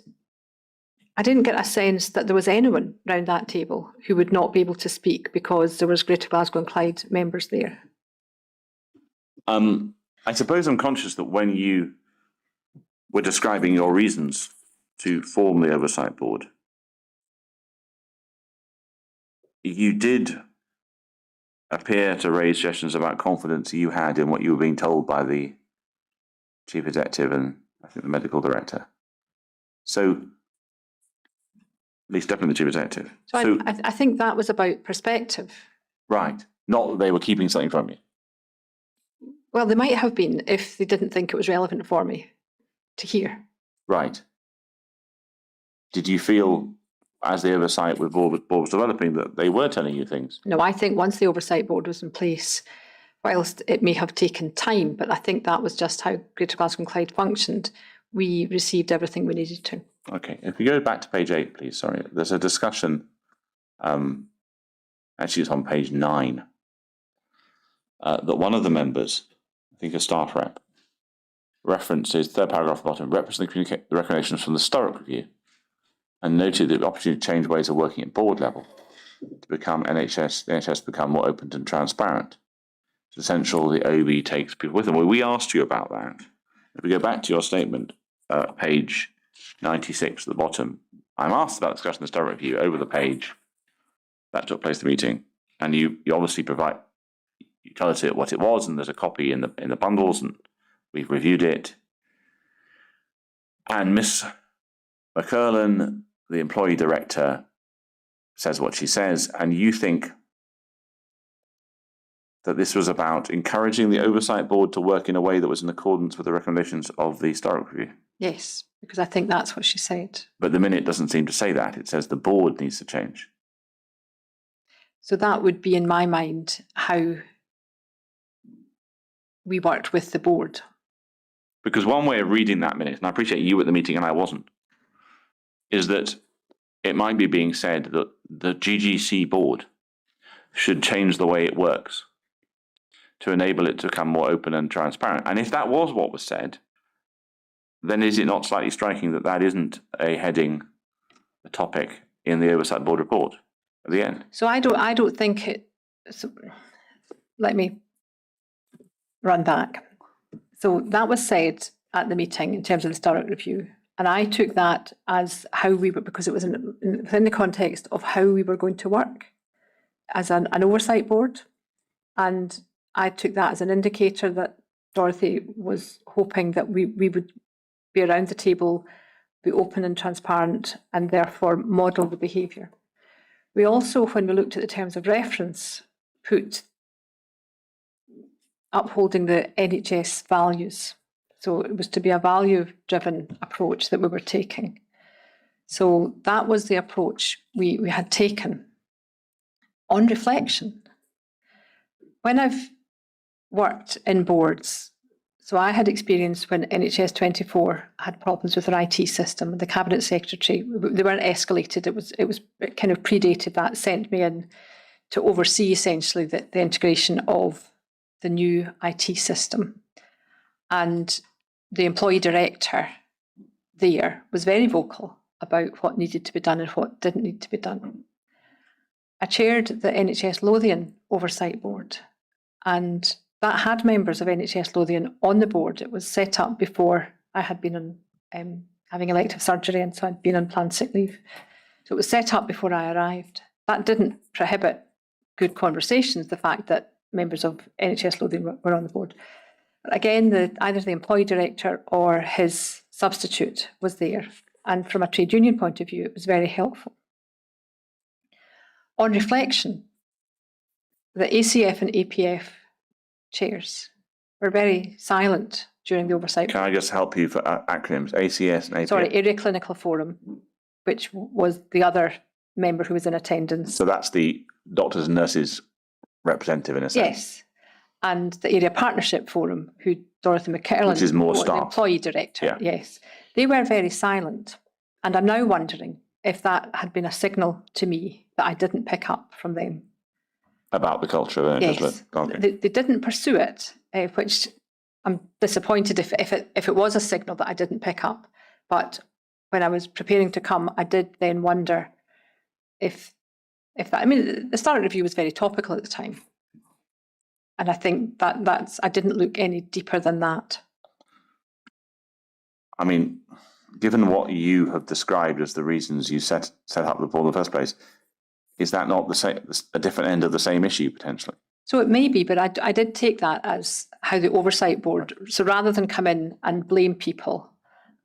get a sense that there was anyone round that table who would not be able to speak because there was Greater Glasgow and Clyde members there. I suppose I'm conscious that when you were describing your reasons to form the oversight board, you did appear to raise suggestions about confidence you had in what you were being told by the chief executive and I think the medical director. So, at least definitely the chief executive. So I think that was about perspective. Right. Not that they were keeping something from you. Well, they might have been if they didn't think it was relevant for me to hear. Right. Did you feel, as the oversight with board was developing, that they were telling you things? No, I think once the oversight board was in place, whilst it may have taken time, but I think that was just how Greater Glasgow and Clyde functioned. We received everything we needed to. Okay, if we go back to page 8, please, sorry. There's a discussion, actually it's on page 9, that one of the members, I think a staff rep, references, third paragraph at the bottom, representing the recommendations from the Sturrock Review, and noted the opportunity to change ways of working at board level to become the NHS become more open and transparent. It's essential the OB takes people with them. Well, we asked you about that. If we go back to your statement, page 96 at the bottom, I'm asked about discussion of the Sturrock Review over the page that took place at the meeting, and you obviously you tell us what it was, and there's a copy in the bundles, and we've reviewed it. And Miss McCurlin, the employee director, says what she says, and you think that this was about encouraging the oversight board to work in a way that was in accordance with the recommendations of the Sturrock Review. Yes, because I think that's what she said. But the minute doesn't seem to say that. It says the board needs to change. So that would be, in my mind, how we worked with the board. Because one way of reading that minute, and I appreciate you at the meeting and I wasn't, is that it might be being said that the GGC board should change the way it works to enable it to become more open and transparent. And if that was what was said, then is it not slightly striking that that isn't a heading, a topic in the Oversight Board report at the end? So I don't think it. So let me run back. So that was said at the meeting in terms of the Sturrock Review, and I took that as how we were, because it was within the context of how we were going to work as an oversight board, and I took that as an indicator that Dorothy was hoping that we would be around the table, be open and transparent, and therefore model the behaviour. We also, when we looked at the terms of reference, put upholding the NHS values. So it was to be a value-driven approach that we were taking. So that was the approach we had taken. On reflection, when I've worked in boards So I had experience when NHS 24 had problems with their IT system. The Cabinet Secretary, they weren't escalated. It kind of predated that, sent me in to oversee essentially the integration of the new IT system. And the employee director there was very vocal about what needed to be done and what didn't need to be done. I chaired the NHS Lothian Oversight Board, and that had members of NHS Lothian on the board. It was set up before I had been on having elective surgery, and so I'd been on planned sick leave. So it was set up before I arrived. That didn't prohibit good conversations, the fact that members of NHS Lothian were on the board. But again, either the employee director or his substitute was there. And from a trade union point of view, it was very helpful. On reflection, the ACF and APF chairs were very silent during the oversight. Can I just help you for acronyms? ACS and APF? Sorry, Area Clinical Forum, which was the other member who was in attendance. So that's the doctors and nurses representative in a sense? Yes. And the Area Partnership Forum, who Dorothy McKerlin, which is more was the staff. employee director, Yeah. Yes. They were very silent. And I'm now wondering if that had been a signal to me that I didn't pick up from them. About the culture of NHS? Yes. Okay. They didn't pursue it, which I'm disappointed if it was a signal that I didn't pick up. But when I was preparing to come, I did then wonder if that, I mean, the Start Review was very topical at the time. And I think that's, I didn't look any deeper than that. I mean, given what you have described as the reasons you set up the board in the first place, is that not a different end of the same issue potentially? So it may be, but I did take that as how the oversight board, so rather than come in and blame people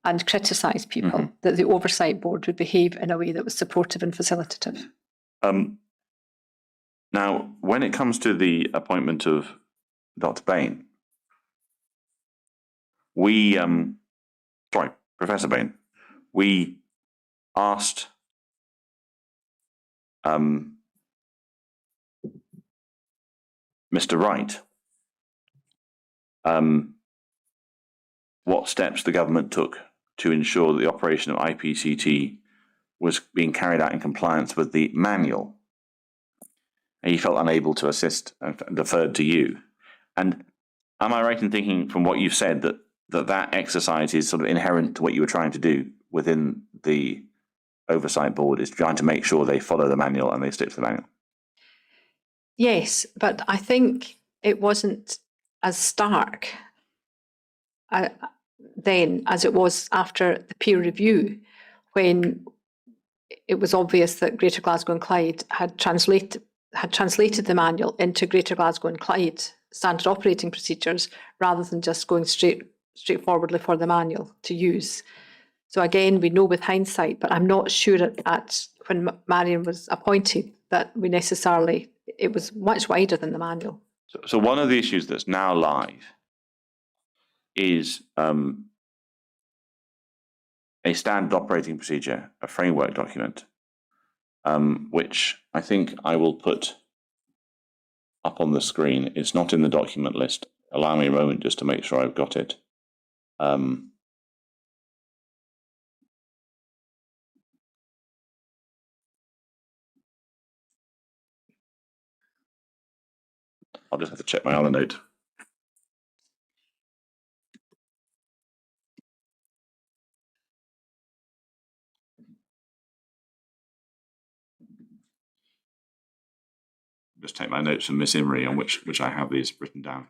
and criticise people, that the oversight board would behave in a way that was supportive and facilitative. Now, when it comes to the appointment of Dr. Bain, Professor Bain, we asked Mr. Wright what steps the government took to ensure that the operation of IPCT was being carried out in compliance with the manual. And he felt unable to assist and deferred to you. And am I right in thinking from what you've said that exercise is sort of inherent to what you were trying to do within the oversight board, is trying to make sure they follow the manual and they stick to the manual? Yes, but I think it wasn't as stark then as it was after the peer review, when it was obvious that Greater Glasgow and Clyde had translated the manual into Greater Glasgow and Clyde standard operating procedures rather than just going straightforwardly for the manual to use. So again, we know with hindsight, but I'm not sure at when Marion was appointed that we necessarily, it was much wider than the manual. So one of the issues that's now live is a standard operating procedure, a framework document, which I think I will put up on the screen. It's not in the document list. Allow me a moment just to make sure I've got it. I'll just have to check my other note. Just take my notes from Miss Imrie on which I have these written down.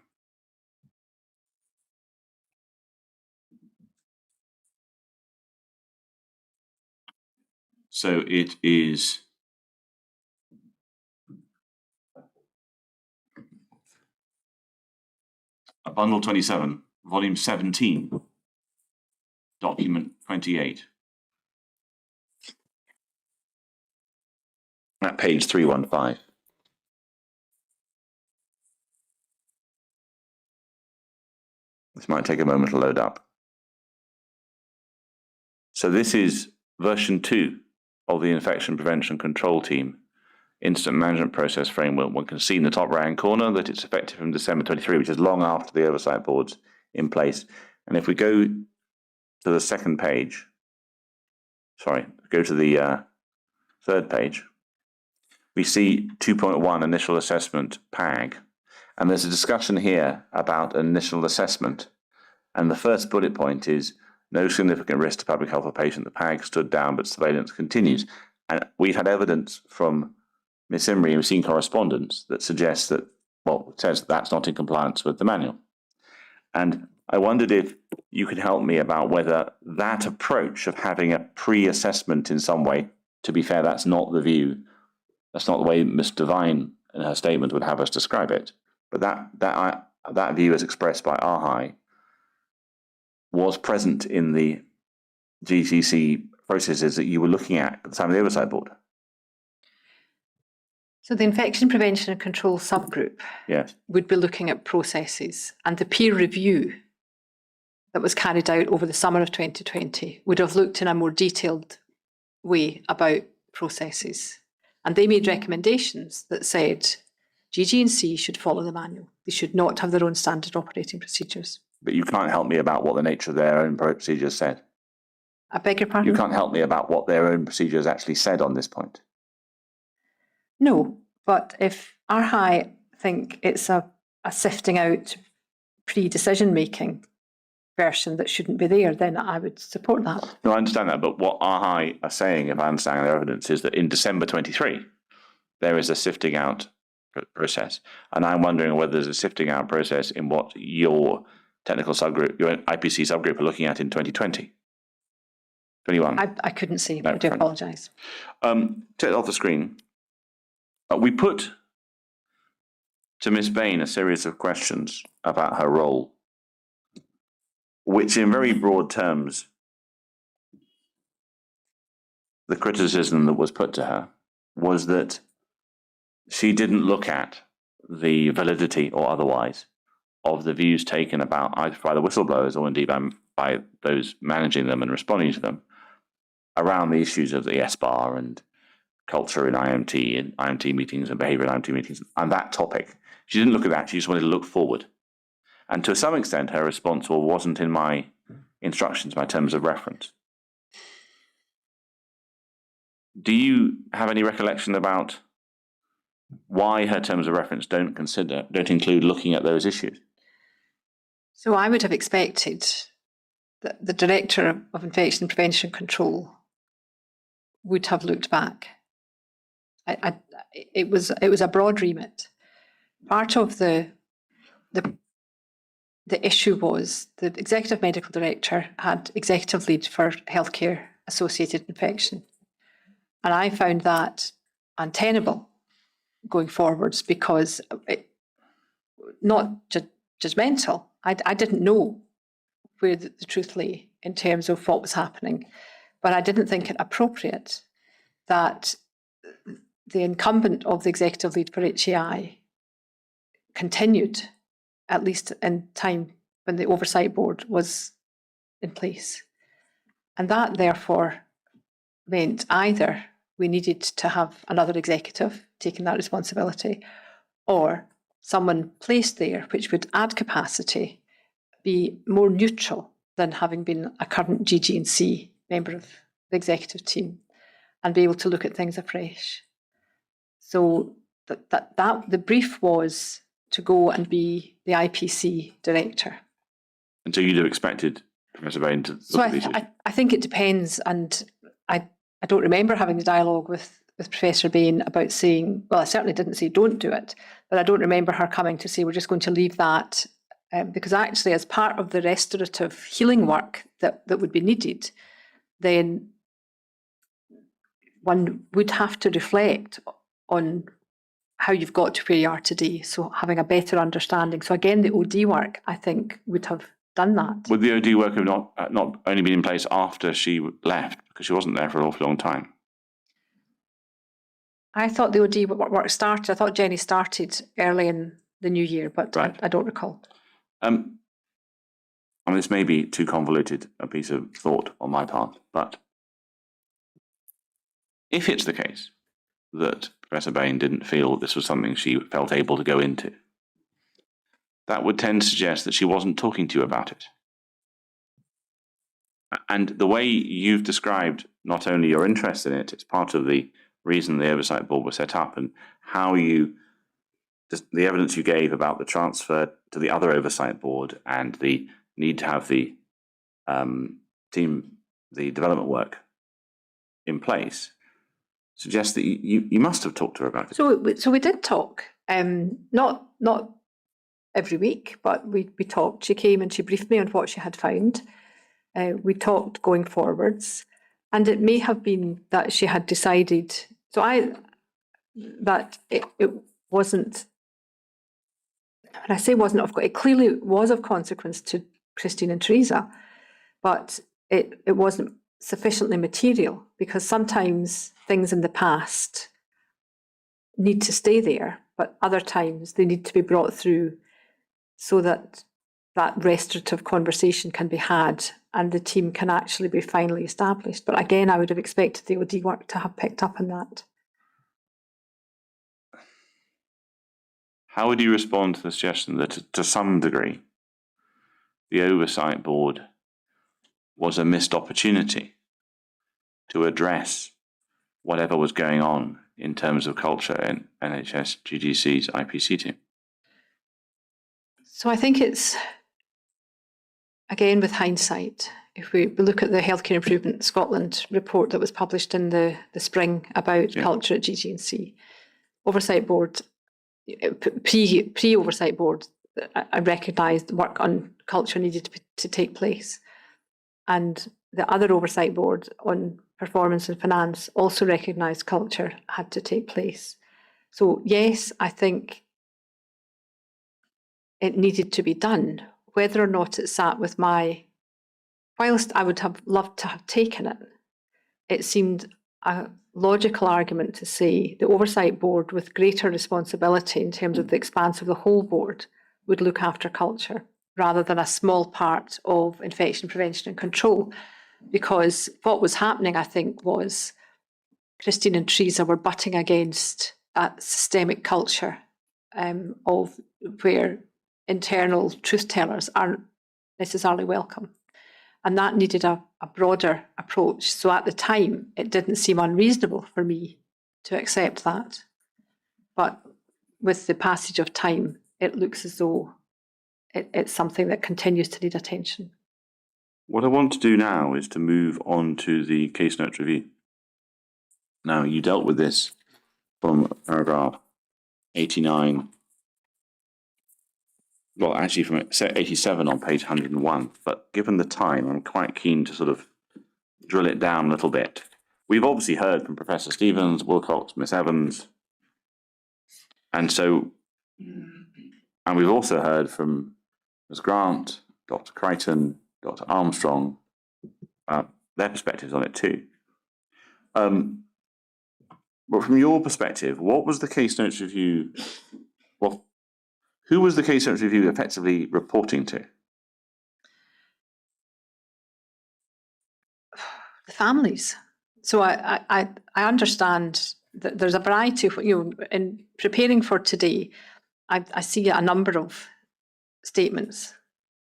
So it is a bundle 27, volume 17, document 28. At page 315. This might take a moment to load up. So this is version 2 of the Infection Prevention Control Team Incident Management Process Framework. One can see in the top right-hand corner that it's effective from December 23, which is long after the Oversight Board's in place. And if we go to the second page, go to the third page, we see 2.1 initial assessment PAG. And there's a discussion here about initial assessment. And the first bullet point is no significant risk to public health or patient. The PAG stood down, but surveillance continues. And we've had evidence from Ms. Imrie, we've seen correspondence that suggests that, says that's not in compliance with the manual. And I wondered if you could help me about whether that approach of having a pre-assessment in some way, to be fair, that's not the view, that's not the way Ms. Devine in her statement would have us describe it, but that view as expressed by ARHI was present in the GCC processes that you were looking at the time of the Oversight Board. So the Infection Prevention and Control subgroup Yes. would be looking at processes, and the peer review that was carried out over the summer of 2020 would have looked in a more detailed way about processes. And they made recommendations that said GG&C should follow the manual. They should not have their own standard operating procedures. But you can't help me about what the nature of their own procedures said. I beg your pardon? You can't help me about what their own procedures actually said on this point. No, but if ARHI think it's a sifting out pre-decision making version that shouldn't be there, then I would support that. No, I understand that, but what ARHI are saying, if I understand their evidence, is that in December 23, there is a sifting out process. And I'm wondering whether there's a sifting out process in what your technical subgroup, your IPC subgroup are looking at in 2020. 21. I couldn't see, No, I do fine. apologise. Take it off the screen. We put to Ms. Bain a series of questions about her role, which in very broad terms, the criticism that was put to her was that she didn't look at the validity or otherwise of the views taken about either by the whistleblowers or indeed by those managing them and responding to them around the issues of the SBAR and culture in IMT and IMT meetings and behavior in IMT meetings and that topic. She didn't look at that. She just wanted to look forward. And to some extent, her response wasn't in my instructions, my terms of reference. Do you have any recollection about why her terms of reference don't include looking at those issues? So I would have expected that the Director of Infection Prevention Control would have looked back. It was a broad remit. Part of the issue was the Executive Medical Director had executive lead for healthcare associated infection. And I found that untenable going forwards because not judgmental. I didn't know where the truth lay in terms of what was happening, but I didn't think it appropriate that the incumbent of the executive lead for HAI continued, at least in time when the Oversight Board was in place. And that therefore meant either we needed to have another executive taking that responsibility, or someone placed there which would add capacity, be more neutral than having been a current GG&C member of the executive team, and be able to look at things afresh. So that the brief was to go and be the IPC director. And so you'd have expected Professor Bain to look at these issues? I think it depends, and I don't remember having the dialogue with Professor Bain about saying, well, I certainly didn't say don't do it, but I don't remember her coming to say we're just going to leave that, because actually as part of the restorative healing work that would be needed, then one would have to reflect on how you've got to where you are today. So having a better understanding. So again, the OD work, I think, would have done that. Would the OD work have not only been in place after she left, because she wasn't there for an awful long time? I thought the OD work started, I thought Jenny started early in the new year, but Right. I don't recall. I mean, this may be too convoluted a piece of thought on my part, but if it's the case that Professor Bain didn't feel this was something she felt able to go into, that would tend to suggest that she wasn't talking to you about it. And the way you've described not only your interest in it, it's part of the reason the Oversight Board was set up, and how you, the evidence you gave about the transfer to the other Oversight Board and the need to have the the development work in place, suggests that you must have talked to her about it. So we did talk, not every week, but we talked. She came and she briefed me on what she had found. We talked going forwards, and it may have been that she had decided. That it wasn't. When I say wasn't of, it clearly was of consequence to Christine and Teresa, but it wasn't sufficiently material, because sometimes things in the past need to stay there, but other times they need to be brought through so that that restorative conversation can be had and the team can actually be finally established. But again, I would have expected the OD work to have picked up on that. How would you respond to the suggestion that, to some degree, the Oversight Board was a missed opportunity to address whatever was going on in terms of culture in NHS GGC's IPC team? So I think it's, again, with hindsight, if we look at the Healthcare Improvement Scotland report that was published in the spring about culture at GGC, Oversight Board, pre-Oversight Board, I recognised work on culture needed to take place. And the other Oversight Board on performance and finance also recognised culture had to take place. So yes, I think it needed to be done. Whether or not it sat with whilst I would have loved to have taken it, it seemed a logical argument to say the Oversight Board, with greater responsibility in terms of the expanse of the whole board, would look after culture rather than a small part of infection prevention and control. Because what was happening, I think, was Christine and Teresa were butting against that systemic culture of where internal truth tellers aren't necessarily welcome. And that needed a broader approach. So at the time, it didn't seem unreasonable for me to accept that. But with the passage of time, it looks as though it's something that continues to need attention. What I want to do now is to move on to the case notes review. Now, you dealt with this from paragraph 89, well, actually from 87 on page 101, but given the time, I'm quite keen to sort of drill it down a little bit. We've obviously heard from Professor Stevens, Wilcox, Miss Evans, and we've also heard from Ms. Grant, Dr. Crichton, Dr. Armstrong, their perspectives on it too. But from your perspective, what was the case notes review? Well, who was the case notes review effectively reporting to? The families. So I understand that there's a variety of, in preparing for today, I see a number of statements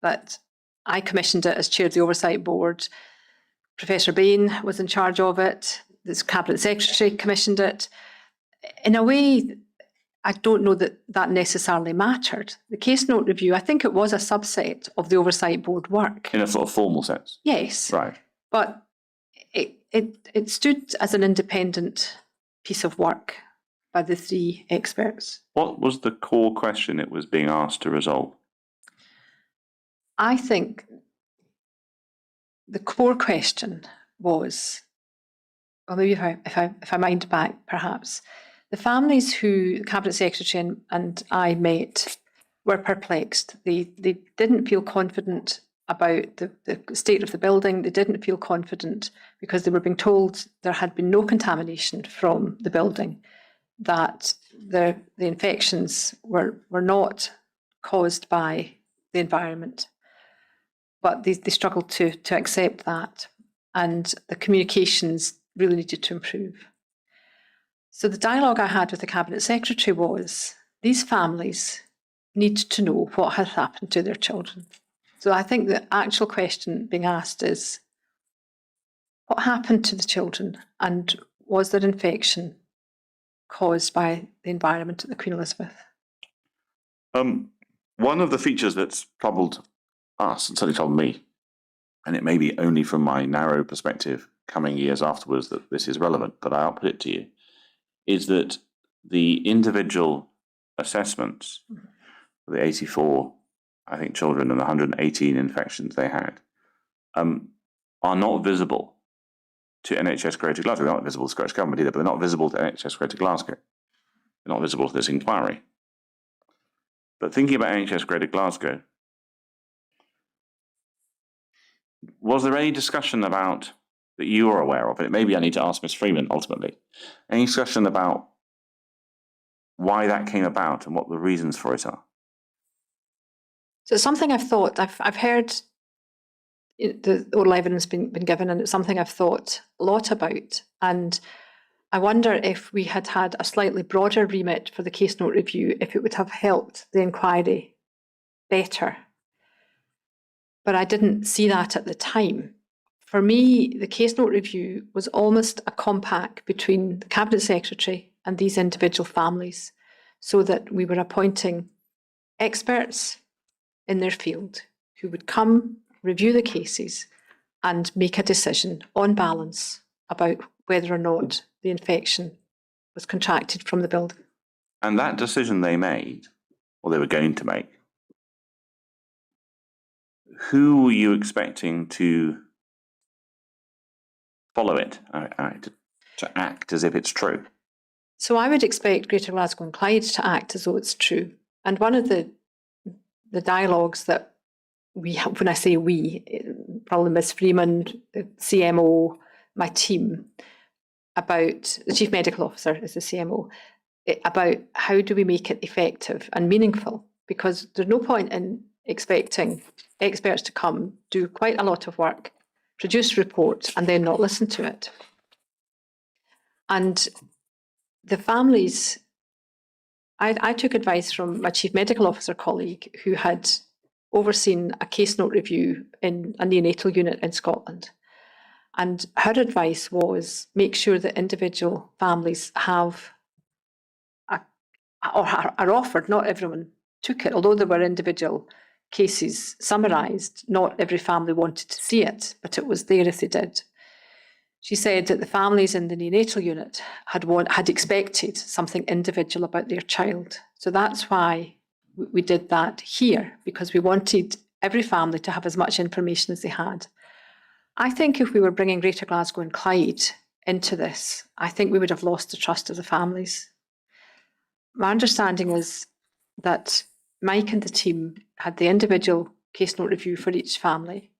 that I commissioned it as chair of the Oversight Board. Professor Bain was in charge of it. The Cabinet Secretary commissioned it. In a way, I don't know that necessarily mattered. The case note review, I think it was a subset of the Oversight Board work. In a sort of formal sense? Yes. Right. But it stood as an independent piece of work by the three experts. What was the core question it was being asked to resolve? I think the core question was, or maybe if I mind back, perhaps, the families who the Cabinet Secretary and I met were perplexed. They didn't feel confident about the state of the building. They didn't feel confident because they were being told there had been no contamination from the building, that the infections were not caused by the environment. But they struggled to accept that, and the communications really needed to improve. So the dialogue I had with the Cabinet Secretary was, these families need to know what has happened to their children. So I think the actual question being asked is, what happened to the children, and was there infection caused by the environment at the Queen Elizabeth? One of the features that's troubled us, and certainly troubled me, and it may be only from my narrow perspective coming years afterwards that this is relevant, but I'll put it to you, is that the individual assessments for the 84, I think, children and the 118 infections they had are not visible to NHS Greater Glasgow. They're not visible to Scottish Government either, but they're not visible to NHS Greater Glasgow. They're not visible to this inquiry. But thinking about NHS Greater Glasgow, was there any discussion about, that you are aware of, and maybe I need to ask Ms Freeman ultimately, any discussion about why that came about and what the reasons for it are? So it's something I've thought, I've heard the oral evidence been given, and it's something I've thought a lot about. And I wonder if we had had a slightly broader remit for the case note review, if it would have helped the inquiry better. But I didn't see that at the time. For me, the case note review was almost a compact between the Cabinet Secretary and these individual families, so that we were appointing experts in their field who would come, review the cases and make a decision on balance about whether or not the infection was contracted from the building. And that decision they made, or they were going to make, who were you expecting to follow it, to act as if it's true? So I would expect Greater Glasgow and Clyde to act as though it's true. And one of the dialogues that we have, when I say we, probably Ms Freeman, the CMO, my team, about the Chief Medical Officer is the CMO, about how do we make it effective and meaningful? Because there's no point in expecting experts to come, do quite a lot of work, produce reports, and then not listen to it. And the families, I took advice from my Chief Medical Officer colleague who had overseen a case note review in a neonatal unit in Scotland. And her advice was make sure that individual families have, or are offered, not everyone took it, although there were individual cases summarised, not every family wanted to see it, but it was there if they did. She said that the families in the neonatal unit had expected something individual about their child. So that's why we did that here, because we wanted every family to have as much information as they had. I think if we were bringing Greater Glasgow and Clyde into this, I think we would have lost the trust of the families. My understanding was that Mike and the team had the individual case note review for each family.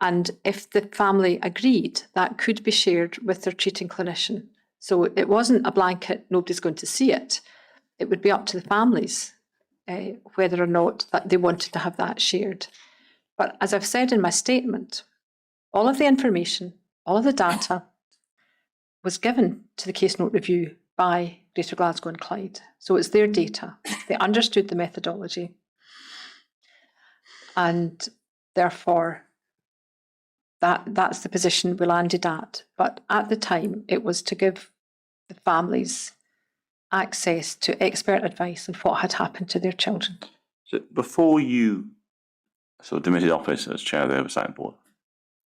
And if the family agreed, that could be shared with their treating clinician. So it wasn't a blanket, nobody's going to see it. It would be up to the families whether or not that they wanted to have that shared. But as I've said in my statement, all of the information, all of the data was given to the case note review by Greater Glasgow and Clyde. So it's their data. They understood the methodology. And therefore, that's the position we landed at. But at the time, it was to give the families access to expert advice on what had happened to their children. So before you sort of demitted office as chair of the Oversight Board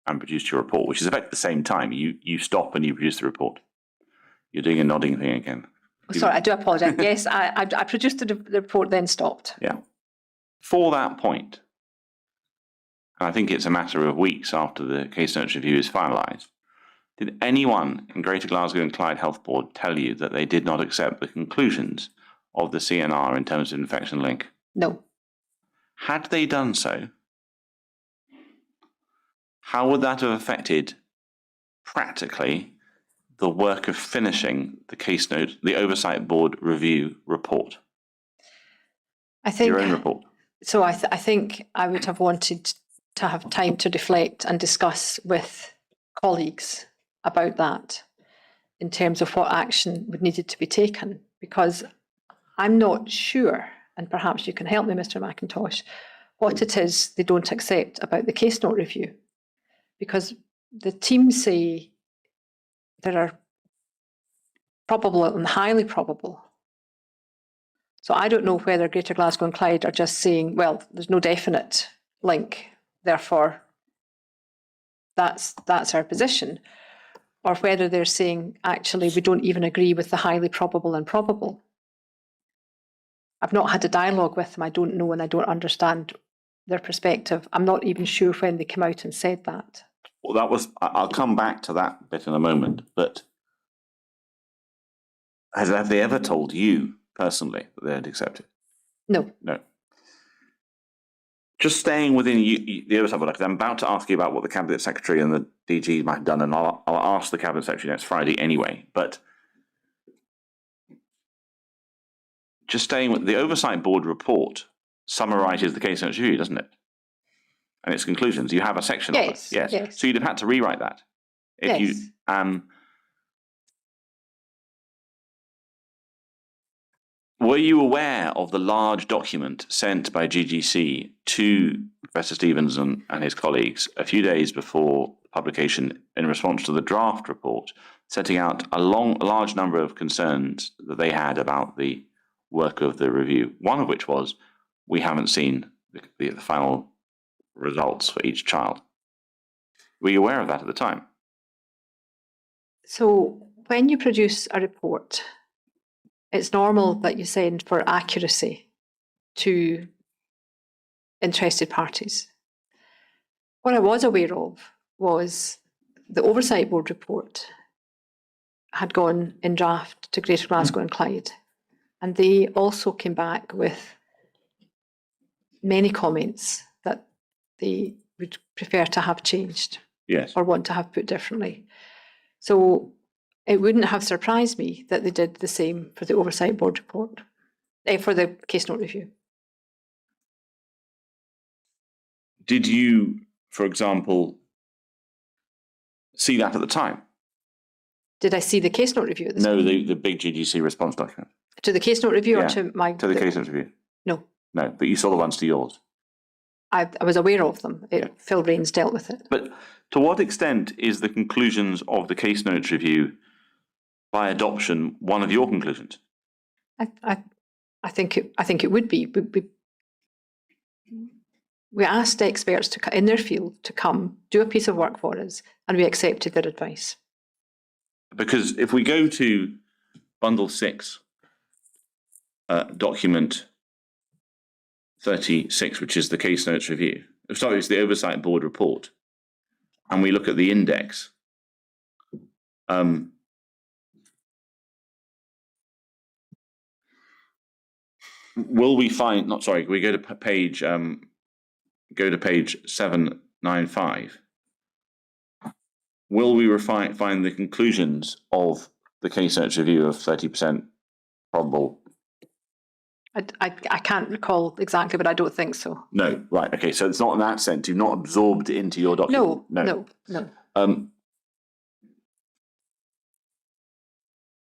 and produced your report, which is about the same time, you stop and you produce the report. You're doing a nodding thing again. Sorry, I do apologise. Yes, I produced the report, then stopped. Yeah. For that point, and I think it's a matter of weeks after the case notes review is finalised, did anyone in Greater Glasgow and Clyde Health Board tell you that they did not accept the conclusions of the CNR in terms of infection link? No. Had they done so, how would that have affected practically the work of finishing the case note, the Oversight Board review report? I think your own report. So I think I would have wanted to have time to reflect and discuss with colleagues about that in terms of what action would needed to be taken, because I'm not sure and perhaps you can help me, Mr. McIntosh, what it is they don't accept about the case note review. Because the team say there are probable and highly probable. So I don't know whether Greater Glasgow and Clyde are just saying, well, there's no definite link, therefore that's our position, or whether they're saying, actually, we don't even agree with the highly probable and probable. I've not had a dialogue with them. I don't know, and I don't understand their perspective. I'm not even sure when they came out and said that. Well, I'll come back to that bit in a moment, but have they ever told you personally that they'd accept it? No. No. Just staying within the other side, because I'm about to ask you about what the Cabinet Secretary and the DG might have done, and I'll ask the Cabinet Secretary next Friday anyway. But just staying with the Oversight Board report summarises the case notes review, doesn't it? And its conclusions. You have a section of it. Yes. So you'd have had to rewrite that. If you were you aware of the large document sent by GGC to Professor Stevenson and his colleagues a few days before publication in response to the draft report, setting out a large number of concerns that they had about the work of the review, one of which was, we haven't seen the final results for each child. Were you aware of that at the time? So when you produce a report, it's normal that you send for accuracy to interested parties. What I was aware of was the Oversight Board report had gone in draft to Greater Glasgow and Clyde, and they also came back with many comments that they would prefer to have changed. Yes. Or want to have put differently. So it wouldn't have surprised me that they did the same for the Oversight Board report, for the case note review. Did you, for example, see that at the time? Did I see the case note review at the time? No, the big GGC response document. To the case note review or to my... To the case note review. No. No, but you saw the ones to yours. I was aware of them. Phil Rains dealt with it. But to what extent is the conclusions of the case notes review, by adoption, one of your conclusions? I think it would be. We asked experts in their field to come do a piece of work for us, and we accepted their advice. Because if we go to Bundle 6, document 36, which is the case notes review. Sorry, it's the Oversight Board report. And we look at the index. Will we find, we go to page 795. Will we find the conclusions of the case notes review of 30% probable? I can't recall exactly, but I don't think so. No, right, okay, so it's not in that sense, you've not absorbed it into your document? No.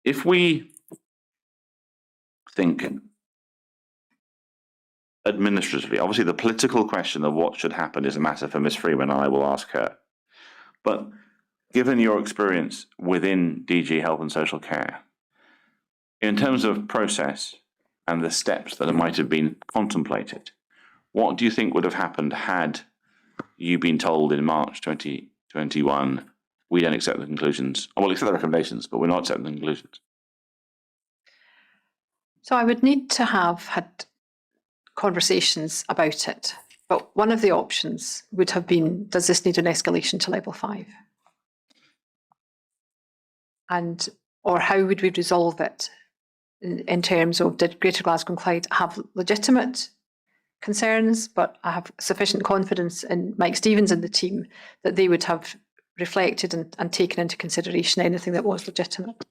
If we think administratively, obviously the political question of what should happen is a matter for Ms. Freeman, and I will ask her. But given your experience within DG Health and Social Care, in terms of process and the steps that might have been contemplated, what do you think would have happened had you been told in March 2021, we don't accept the conclusions, or we'll accept the recommendations, but we're not accepting the conclusions? So I would need to have had conversations about it. But one of the options would have been, does this need an escalation to level 5? Or how would we resolve it in terms of, did Greater Glasgow and Clyde have legitimate concerns, but I have sufficient confidence in Mike Stevens and the team that they would have reflected and taken into consideration anything that was legitimate?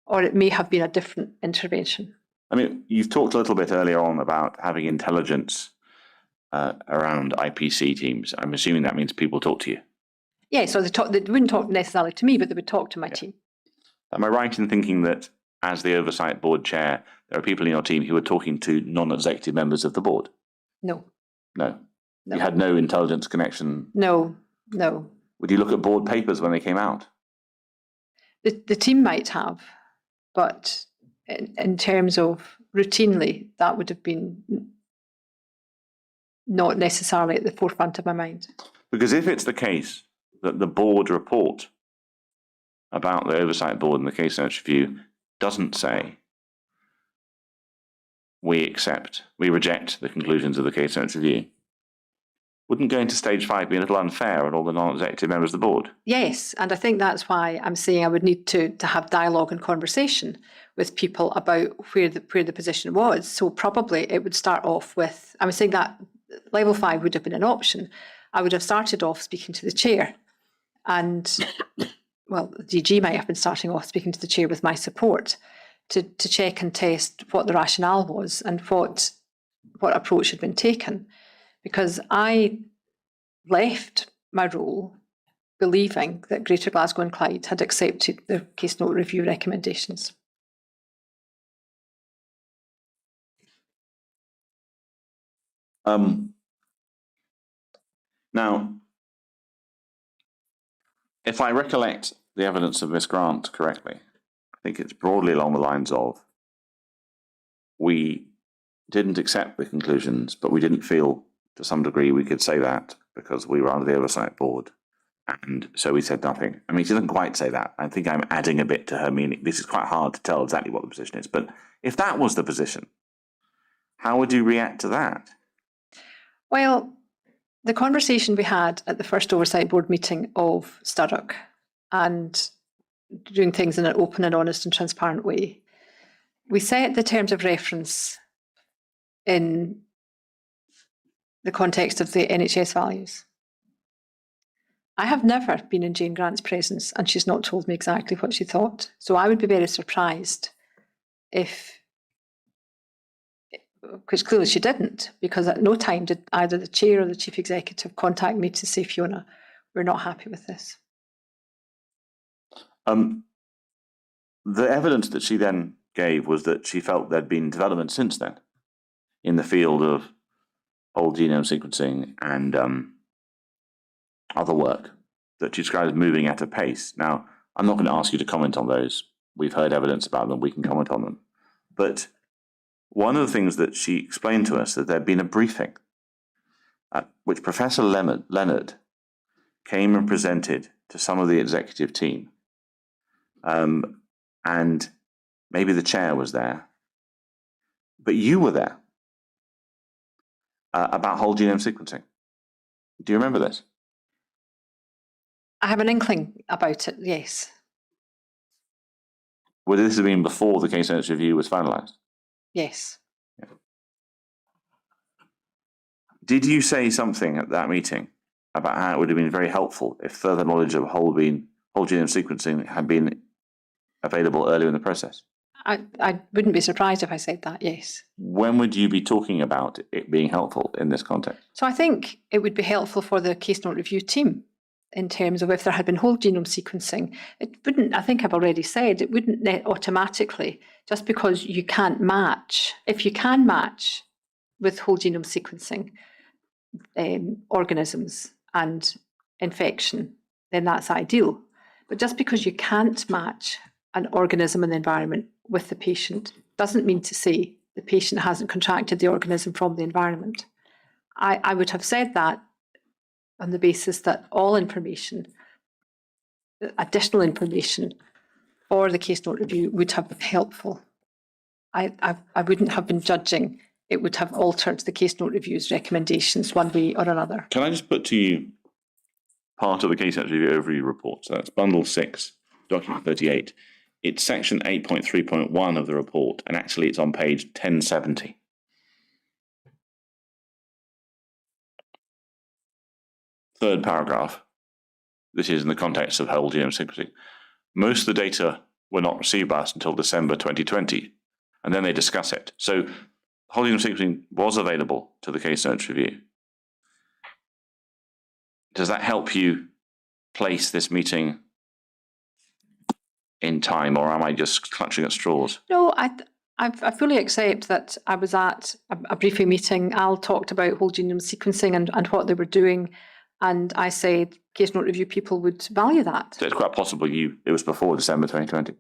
Or it may have been a different intervention. I mean, you've talked a little bit earlier on about having intelligence around IPC teams. I'm assuming that means people talk to you. Yeah, so they wouldn't talk necessarily to me, but they would talk to my team. Am I right in thinking that as the Oversight Board chair, there are people in your team who were talking to non-executive members of the board? No, No. no, You had no intelligence connection? no, no. Would you look at board papers when they came out? The team might have, but in terms of routinely, that would have been not necessarily at the forefront of my mind. Because if it's the case that the board report about the oversight board and the case notes review doesn't say we reject the conclusions of the case notes review, wouldn't going to stage 5 be a little unfair on all the non-executive members of the board? Yes, and I think that's why I'm saying I would need to have dialogue and conversation with people about where the position was. So probably it would start off with, I was saying that level 5 would have been an option. I would have started off speaking to the chair, and well, the DG might have been starting off speaking to the chair with my support to check and test what the rationale was and what approach had been taken. Because I left my role believing that Greater Glasgow and Clyde had accepted the case note review recommendations. Now, if I recollect the evidence of Miss Grant correctly, I think it's broadly along the lines of we didn't accept the conclusions, but we didn't feel to some degree we could say that because we were under the oversight board. And so we said nothing. I mean, she doesn't quite say that. I think I'm adding a bit to her meaning. This is quite hard to tell exactly what the position is. But if that was the position, how would you react to that? Well, the conversation we had at the first oversight board meeting of Sturrock and doing things in an open and honest and transparent way, we set the terms of reference in the context of the NHS values. I have never been in Jane Grant's presence and she's not told me exactly what she thought. So I would be very surprised if, because clearly she didn't, because at no time did either the chair or the chief executive contact me to say, Fiona, we're not happy with this. The evidence that she then gave was that she felt there'd been development since then in the field of whole genome sequencing and other work that she described as moving at a pace. Now, I'm not going to ask you to comment on those. We've heard evidence about them. We can comment on them. But one of the things that she explained to us that there'd been a briefing at which Professor Leonard came and presented to some of the executive team. And maybe the chair was there, but you were there about whole genome sequencing. Do you remember this? I have an inkling about it, yes. Would this have been before the case notes review was finalised? Yes. Yeah. Did you say something at that meeting about how it would have been very helpful if further knowledge of whole genome sequencing had been available earlier in the process? I wouldn't be surprised if I said that, yes. When would you be talking about it being helpful in this context? So I think it would be helpful for the case note review team in terms of if there had been whole genome sequencing. It wouldn't, I think I've already said, it wouldn't automatically, just because you can't match, if you can match with whole genome sequencing organisms and infection, then that's ideal. But just because you can't match an organism in the environment with the patient doesn't mean to say the patient hasn't contracted the organism from the environment. I would have said that on the basis that all information, additional information for the case note review would have been helpful. I wouldn't have been judging. It would have altered the case note review's recommendations one way or another. Can I just put to you part of the case note review overview report? So that's bundle 6, document 38. It's section 8.3.1 of the report, and actually it's on page 1070. Third paragraph. This is in the context of whole genome sequencing. Most of the data were not received by us until December 2020, and then they discuss it. So whole genome sequencing was available to the case notes review. Does that help you place this meeting in time, or am I just clutching at straws? No, I fully accept that I was at a briefing meeting. Al talked about whole genome sequencing and what they were doing. And I said case note review people would value that. So it's quite possible it was before December 2020.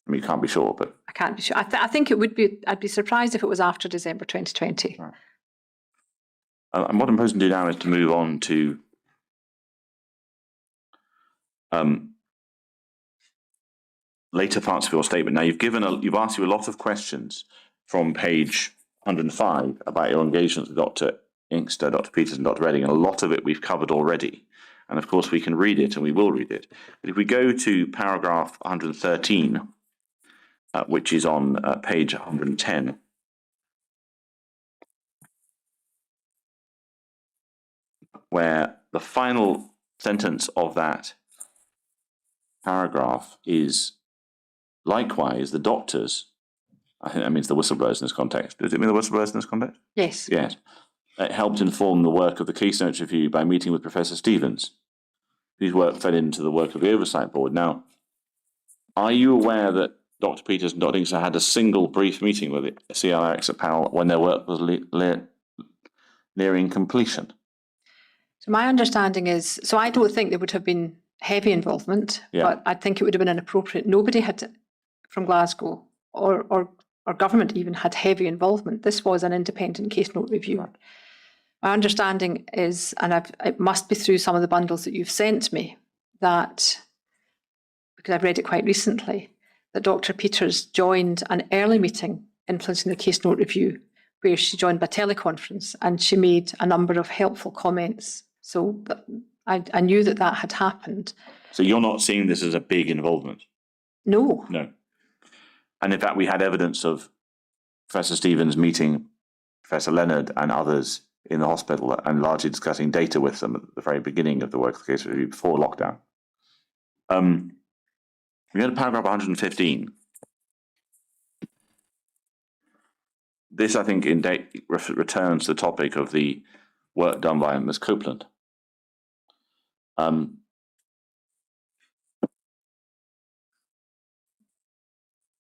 I mean, you can't be sure, but I can't be sure. I think it would be, I'd be surprised if it was after December 2020. Right. And what I'm proposing to do now is to move on to later parts of your statement. Now, you've asked you a lot of questions from page 105 about your engagement with Dr. Inkster, Dr. Peters, and Dr. Redding, and a lot of it we've covered already. And of course, we can read it, and we will read it. But if we go to paragraph 113, which is on page 110, where the final sentence of that paragraph is, likewise, the doctors, I think that means the whistleblowers in this context. Does it mean the whistleblowers in this context? Yes. Yes. It helped inform the work of the Case Notes Review by meeting with Professor Stevens, whose work fed into the work of the Oversight Board. Now, are you aware that Dr. Peters and Dr. Inkster had a single brief meeting with the CLRX at Powell when their work was nearing completion? So my understanding is, so I don't think there would have been heavy involvement, but I think it would have been inappropriate. Nobody had from Glasgow or government even had heavy involvement. This was an independent case note review. Right. My understanding is, and it must be through some of the bundles that you've sent me, that, because I've read it quite recently, that Dr. Peters joined an early meeting influencing the case note review, where she joined by teleconference and she made a number of helpful comments. So I knew that had happened. So you're not seeing this as a big involvement? No. No. And in fact, we had evidence of Professor Stevens meeting Professor Leonard and others in the hospital and largely discussing data with them at the very beginning of the work of the case review before lockdown. We go to paragraph 115. This, I think, returns to the topic of the work done by Ms. Copeland.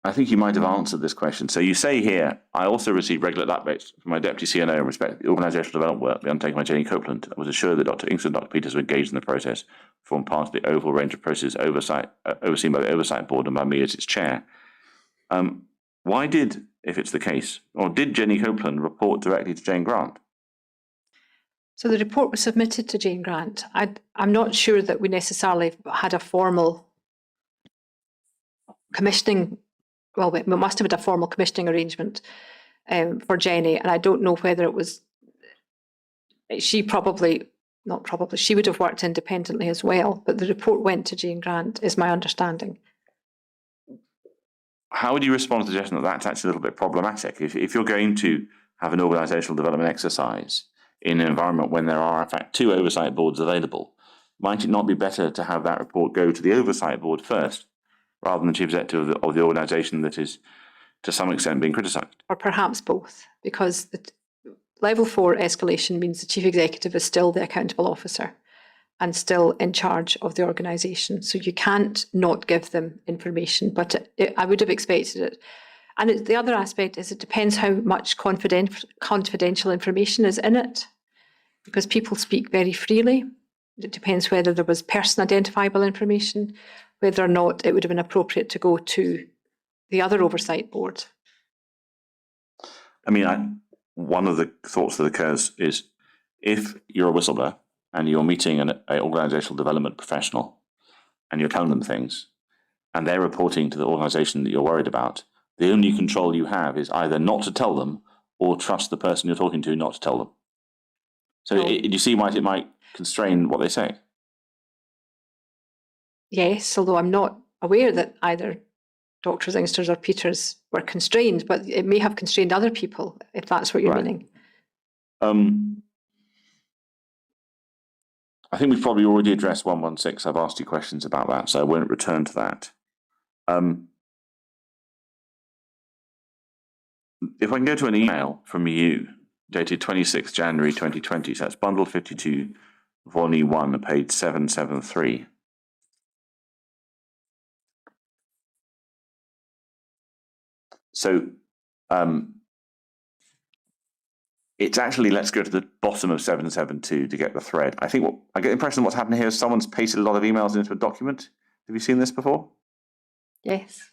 I think you might have answered this question. So you say here, I also received regular updates from my deputy CNO in respect to the organisational development work undertaken by Jenny Copeland. I was assured that Dr. Inkster and Dr. Peters were engaged in the process, formed part of the overall range of processes overseen by the Oversight Board and by me as its chair. Why did, if it's the case, or did Jenny Copeland report directly to Jane Grant? So the report was submitted to Jane Grant. I'm not sure that we necessarily had a formal commissioning. Well, we must have had a formal commissioning arrangement for Jenny, and I don't know whether it was. She she would have worked independently as well, but the report went to Jane Grant, is my understanding. How would you respond to the suggestion that that's actually a little bit problematic? If you're going to have an organisational development exercise in an environment when there are, in fact, 2 oversight boards available, might it not be better to have that report go to the oversight board first, rather than the chief executive of the organisation that is, to some extent, being criticised? Or perhaps both, because the level 4 escalation means the chief executive is still the accountable officer and still in charge of the organisation. So you can't not give them information, but I would have expected it. And the other aspect is it depends how much confidential information is in it, because people speak very freely. It depends whether there was person identifiable information, whether or not it would have been appropriate to go to the other oversight board. I mean, one of the thoughts that occurs is if you're a whistleblower and you're meeting an organisational development professional and you're telling them things and they're reporting to the organisation that you're worried about, the only control you have is either not to tell them or trust the person you're talking to not to tell them. So do you see why it might constrain what they say? Yes, although I'm not aware that either Dr. Inkster or Peters were constrained, but it may have constrained other people, if that's what you're meaning. I think we've probably already addressed 116. I've asked you questions about that, so I won't return to that. If I can go to an email from you, dated 26th January 2020, so that's bundle 52, volume 1, page 773. So it's actually, let's go to the bottom of 772 to get the thread. I think I get the impression what's happening here is someone's pasted a lot of emails into a document. Have you seen this before? Yes.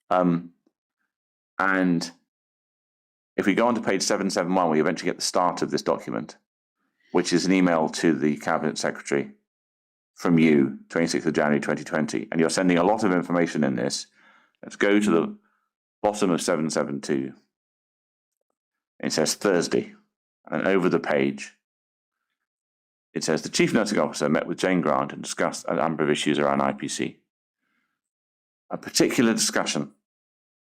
And if we go on to page 771, we eventually get the start of this document, which is an email to the Cabinet Secretary from you, 26th of January 2020. And you're sending a lot of information in this. Let's go to the bottom of 772. It says Thursday. And over the page, it says the Chief Nursing Officer met with Jane Grant and discussed a number of issues around IPC. A particular discussion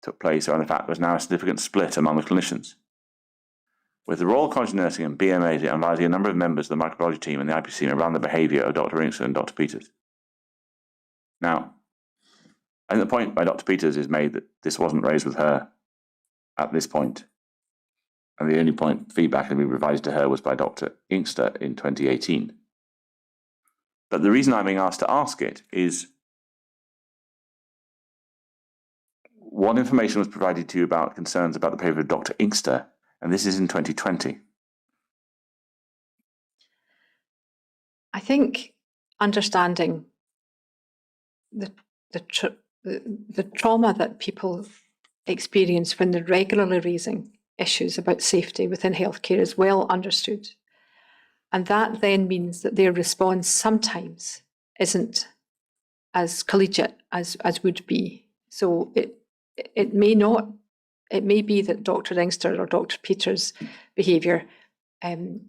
took place around the fact there was now a significant split among the clinicians, with the Royal College of Nursing and BMA advising a number of members of the microbiology team and the IPC team around the behaviour of Dr. Inkster and Dr. Peters. Now, I think the point by Dr. Peters is made that this wasn't raised with her at this point, and the only point feedback that we provided to her was by Dr. Inkster in 2018. But the reason I'm being asked to ask it is, what information was provided to you about concerns about the behaviour of Dr. Inkster? And this is in 2020. I think understanding the trauma that people experience when they're regularly raising issues about safety within healthcare is well understood. And that then means that their response sometimes isn't as collegiate as would be. So it may be that Dr. Inkster or Dr. Peters' behaviour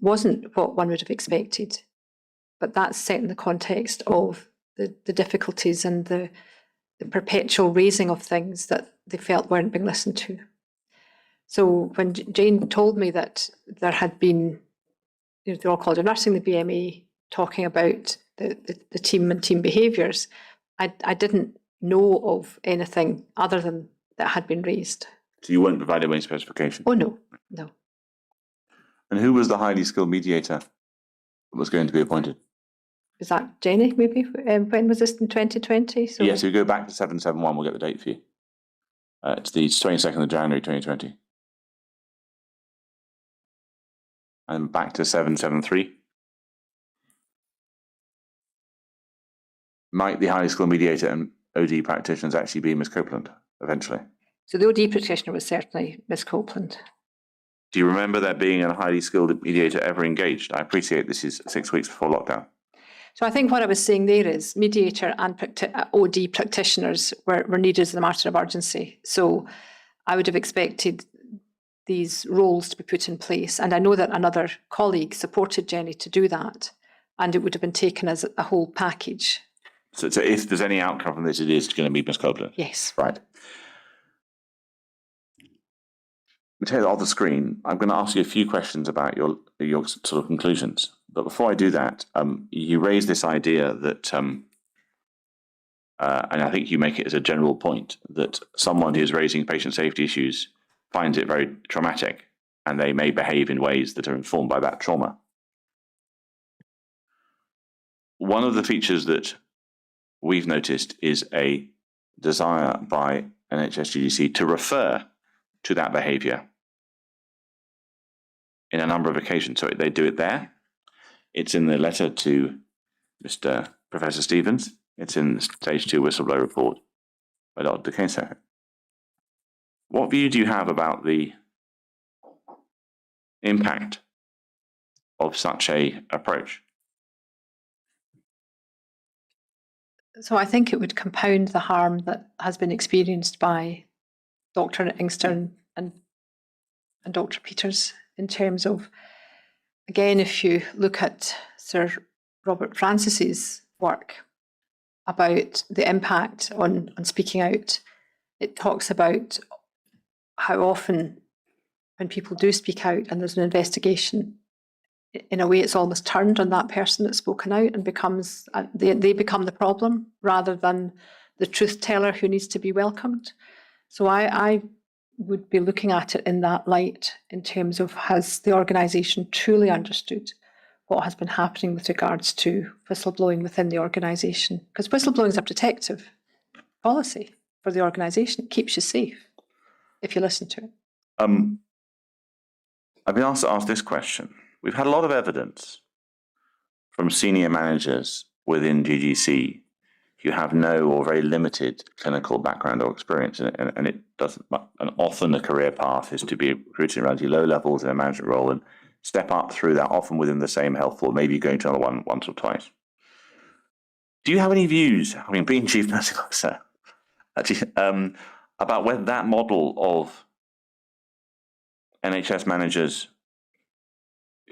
wasn't what one would have expected, but that's set in the context of the difficulties and the perpetual raising of things that they felt weren't being listened to. So when Jane told me that there had been, the Royal College of Nursing, the BMA, talking about the team and team behaviours, I didn't know of anything other than that had been raised. So you weren't provided with any specification? Oh, no. And who was the highly skilled mediator that was going to be appointed? Is that Jenny, maybe? When was this, in 2020? So Yes, we go back to 771, we'll get the date for you. It's the 22nd of January 2020. And back to 773. Might the highly skilled mediator and OD practitioners actually be Miss Copeland eventually? So the OD practitioner was certainly Miss Copeland. Do you remember there being a highly skilled mediator ever engaged? I appreciate this is 6 weeks before lockdown. So I think what I was saying there is mediator and OD practitioners were needed as a matter of urgency. So I would have expected these roles to be put in place. And I know that another colleague supported Jenny to do that, and it would have been taken as a whole package. So if there's any outcome from this, it is going to be Miss Copeland? Yes. Right. We take that off the screen. I'm going to ask you a few questions about your sort of conclusions. But before I do that, you raised this idea that, and I think you make it as a general point, that someone who's raising patient safety issues finds it very traumatic, and they may behave in ways that are informed by that trauma. One of the features that we've noticed is a desire by NHS GDC to refer to that behaviour in a number of occasions. So they do it there. It's in the letter to Mr. Professor Stevens. It's in the Stage 2 whistleblower report by Dr. Decatur. What view do you have about the impact of such a approach? So I think it would compound the harm that has been experienced by Dr. Inkster and Dr. Peters in terms of, again, if you look at Sir Robert Francis's work about the impact on speaking out, it talks about how often when people do speak out and there's an investigation, in a way it's almost turned on that person that's spoken out and becomes they become the problem rather than the truth teller who needs to be welcomed. So I would be looking at it in that light in terms of, has the organisation truly understood what has been happening with regards to whistleblowing within the organisation? Because whistleblowing is a protective policy for the organisation. It keeps you safe. if you listen to it. I've been asked to ask this question. We've had a lot of evidence from senior managers within GGC who have no or very limited clinical background or experience, and it doesn't. And often the career path is to be recruited around low levels in a management role and step up through that, often within the same health board, maybe going to another one once or twice. Do you have any views, having been chief nursing officer, actually, about whether that model of NHS managers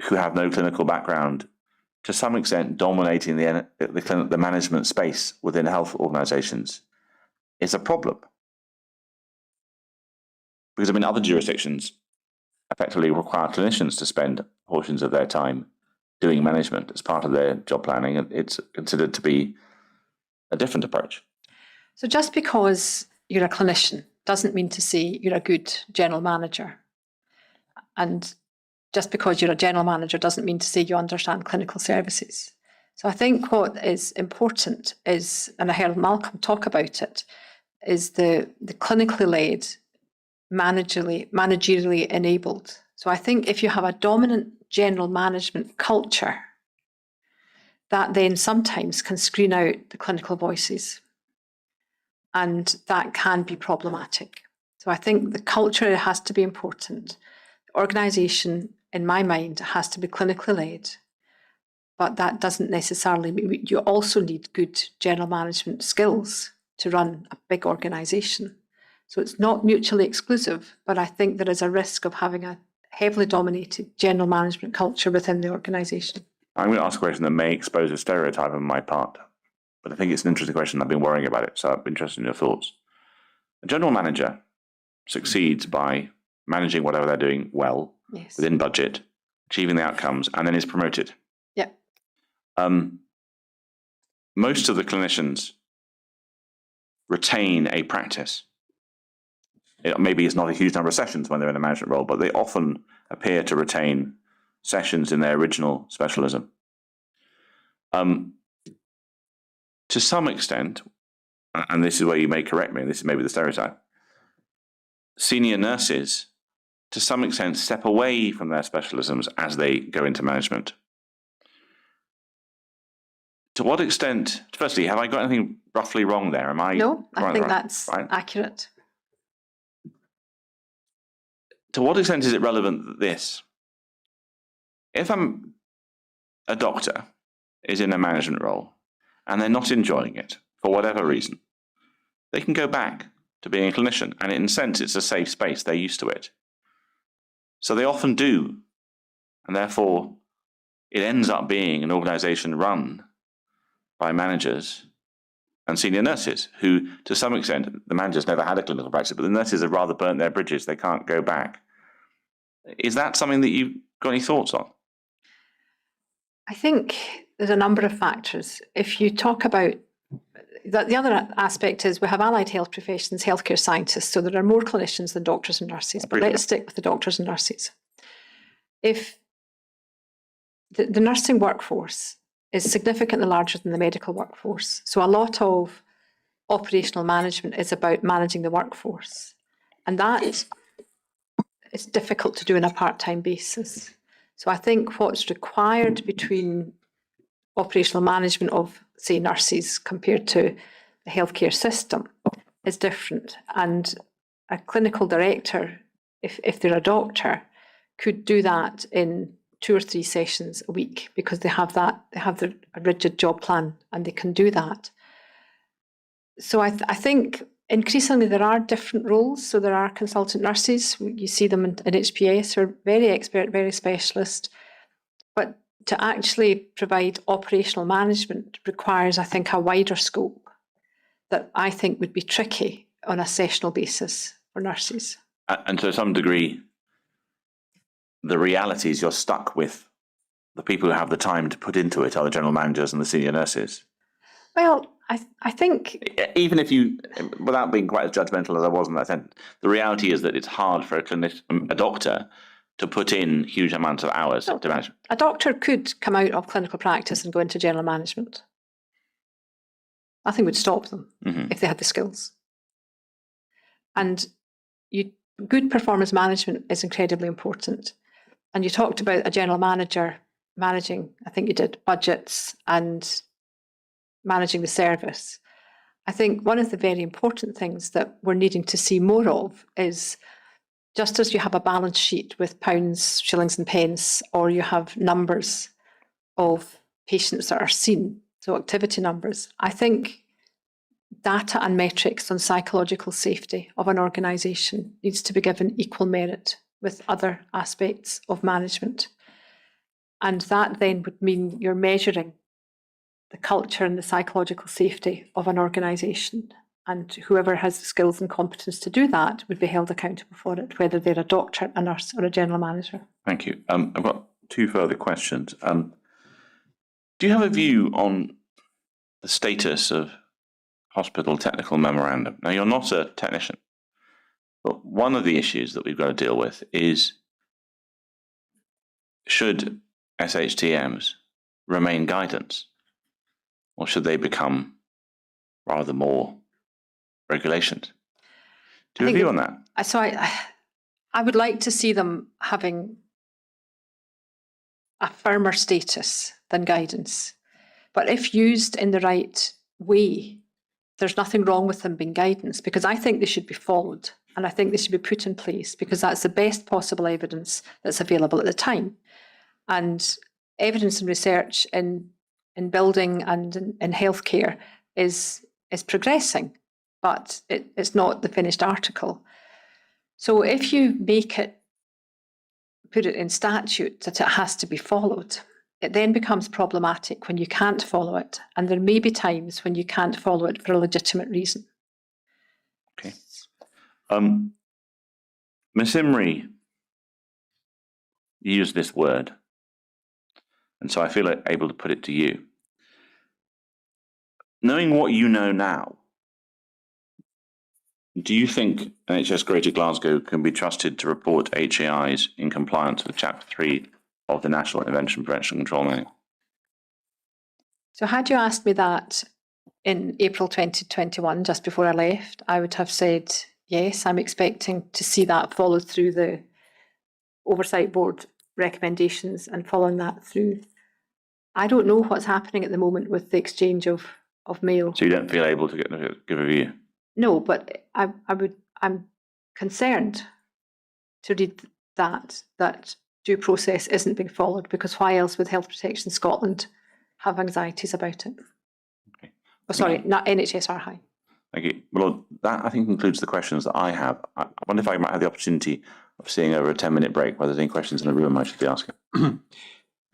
who have no clinical background, to some extent dominating the management space within health organisations, is a problem? Because I mean, other jurisdictions effectively require clinicians to spend portions of their time doing management as part of their job planning, and it's considered to be a different approach. So just because you're a clinician doesn't mean to say you're a good general manager. And just because you're a general manager doesn't mean to say you understand clinical services. So I think what is important is, and I heard Malcolm talk about it, is the clinically led, managerially enabled. So I think if you have a dominant general management culture, that then sometimes can screen out the clinical voices. And that can be problematic. So I think the culture has to be important. The organisation, in my mind, has to be clinically led, but that doesn't necessarily mean you also need good general management skills to run a big organisation. So it's not mutually exclusive, but I think there is a risk of having a heavily dominated general management culture within the organisation. I'm going to ask a question that may expose a stereotype on my part, but I think it's an interesting question. I've been worrying about it, so I'm interested in your thoughts. A general manager succeeds by managing whatever they're doing well, Yes. within budget, achieving the outcomes, and then is promoted. Yeah. Most of the clinicians retain a practice. Maybe it's not a huge number of sessions when they're in a management role, but they often appear to retain sessions in their original specialism. To some extent, and this is where you may correct me, this is maybe the stereotype, senior nurses, to some extent, step away from their specialisms as they go into management. To what extent, firstly, have I got anything roughly wrong there? No, I think that's accurate. To what extent is it relevant that this, if I'm a doctor, is in a management role and they're not enjoying it for whatever reason, they can go back to being a clinician, and in a sense it's a safe space, they're used to it. So they often do, and therefore it ends up being an organisation run by managers and senior nurses who, to some extent, the managers never had a clinical practice, but the nurses have rather burnt their bridges, they can't go back. Is that something that you've got any thoughts on? I think there's a number of factors. If you talk about the other aspect is we have allied health professions, healthcare scientists, so there are more clinicians than doctors and nurses, but let's stick with the doctors and nurses. If the nursing workforce is significantly larger than the medical workforce, so a lot of operational management is about managing the workforce, and that is difficult to do on a part-time basis. So I think what's required between operational management of, say, nurses compared to the healthcare system is different. And a clinical director, if they're a doctor, could do that in 2 or 3 sessions a week because they have a rigid job plan and they can do that. So I think increasingly there are different roles. So there are consultant nurses, you see them in HPS, who are very expert, very specialist, but to actually provide operational management requires, I think, a wider scope that I think would be tricky on a sessional basis for nurses. And to some degree, the reality is you're stuck with the people who have the time to put into it are the general managers and the senior nurses. Well, I think... Even if you, without being quite as judgmental as I was in that sentence, the reality is that it's hard for a doctor to put in huge amounts of hours to manage. A doctor could come out of clinical practice and go into general management. Nothing would stop them if they had the skills. And good performance management is incredibly important. And you talked about a general manager managing, I think you did, budgets and managing the service. I think one of the very important things that we're needing to see more of is, just as you have a balance sheet with pounds, shillings and pence, or you have numbers of patients that are seen, so activity numbers, I think data and metrics on psychological safety of an organisation needs to be given equal merit with other aspects of management. And that then would mean you're measuring the culture and the psychological safety of an organisation. And whoever has the skills and competence to do that would be held accountable for it, whether they're a doctor, a nurse, or a general manager. Thank you. I've got two further questions. Do you have a view on the status of hospital technical memorandum? Now, you're not a technician, but one of the issues that we've got to deal with is, should SHTMs remain guidance, or should they become rather more regulations? Do you have a view on that? So I would like to see them having a firmer status than guidance. But if used in the right way, there's nothing wrong with them being guidance, because I think they should be followed and I think they should be put in place, because that's the best possible evidence that's available at the time. And evidence and research in building and in healthcare is progressing, but it's not the finished article. So if you put it in statute that it has to be followed, it then becomes problematic when you can't follow it. And there may be times when you can't follow it for a legitimate reason. Okay. Ms. Imrie used this word, and so I feel able to put it to you. Knowing what you know now, do you think NHS Greater Glasgow can be trusted to report HAIs in compliance with Chapter 3 of the National Intervention Prevention Control Manual? So had you asked me that in April 2021, just before I left, I would have said, yes, I'm expecting to see that followed through the Oversight Board recommendations and following that through. I don't know what's happening at the moment with the exchange of mail. So you don't feel able to give a view? No, but I'm concerned to read that due process isn't being followed, because why else would Health Protection Scotland have anxieties about it? Okay. Oh, sorry, not NHS High. Thank you. Well, that I think concludes the questions that I have. I wonder if I might have the opportunity of seeing over a 10-minute break, whether there's any questions in the room I should be asking.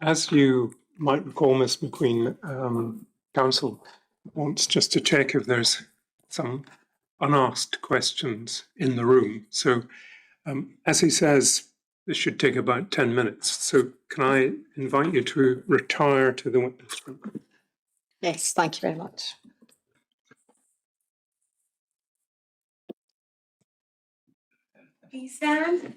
As you might recall, Ms. McQueen, Council wants just to check if there's some unasked questions in the room. So as he says, this should take about 10 minutes. So can I invite you to retire to the witness room? Yes, thank you very much. Please stand.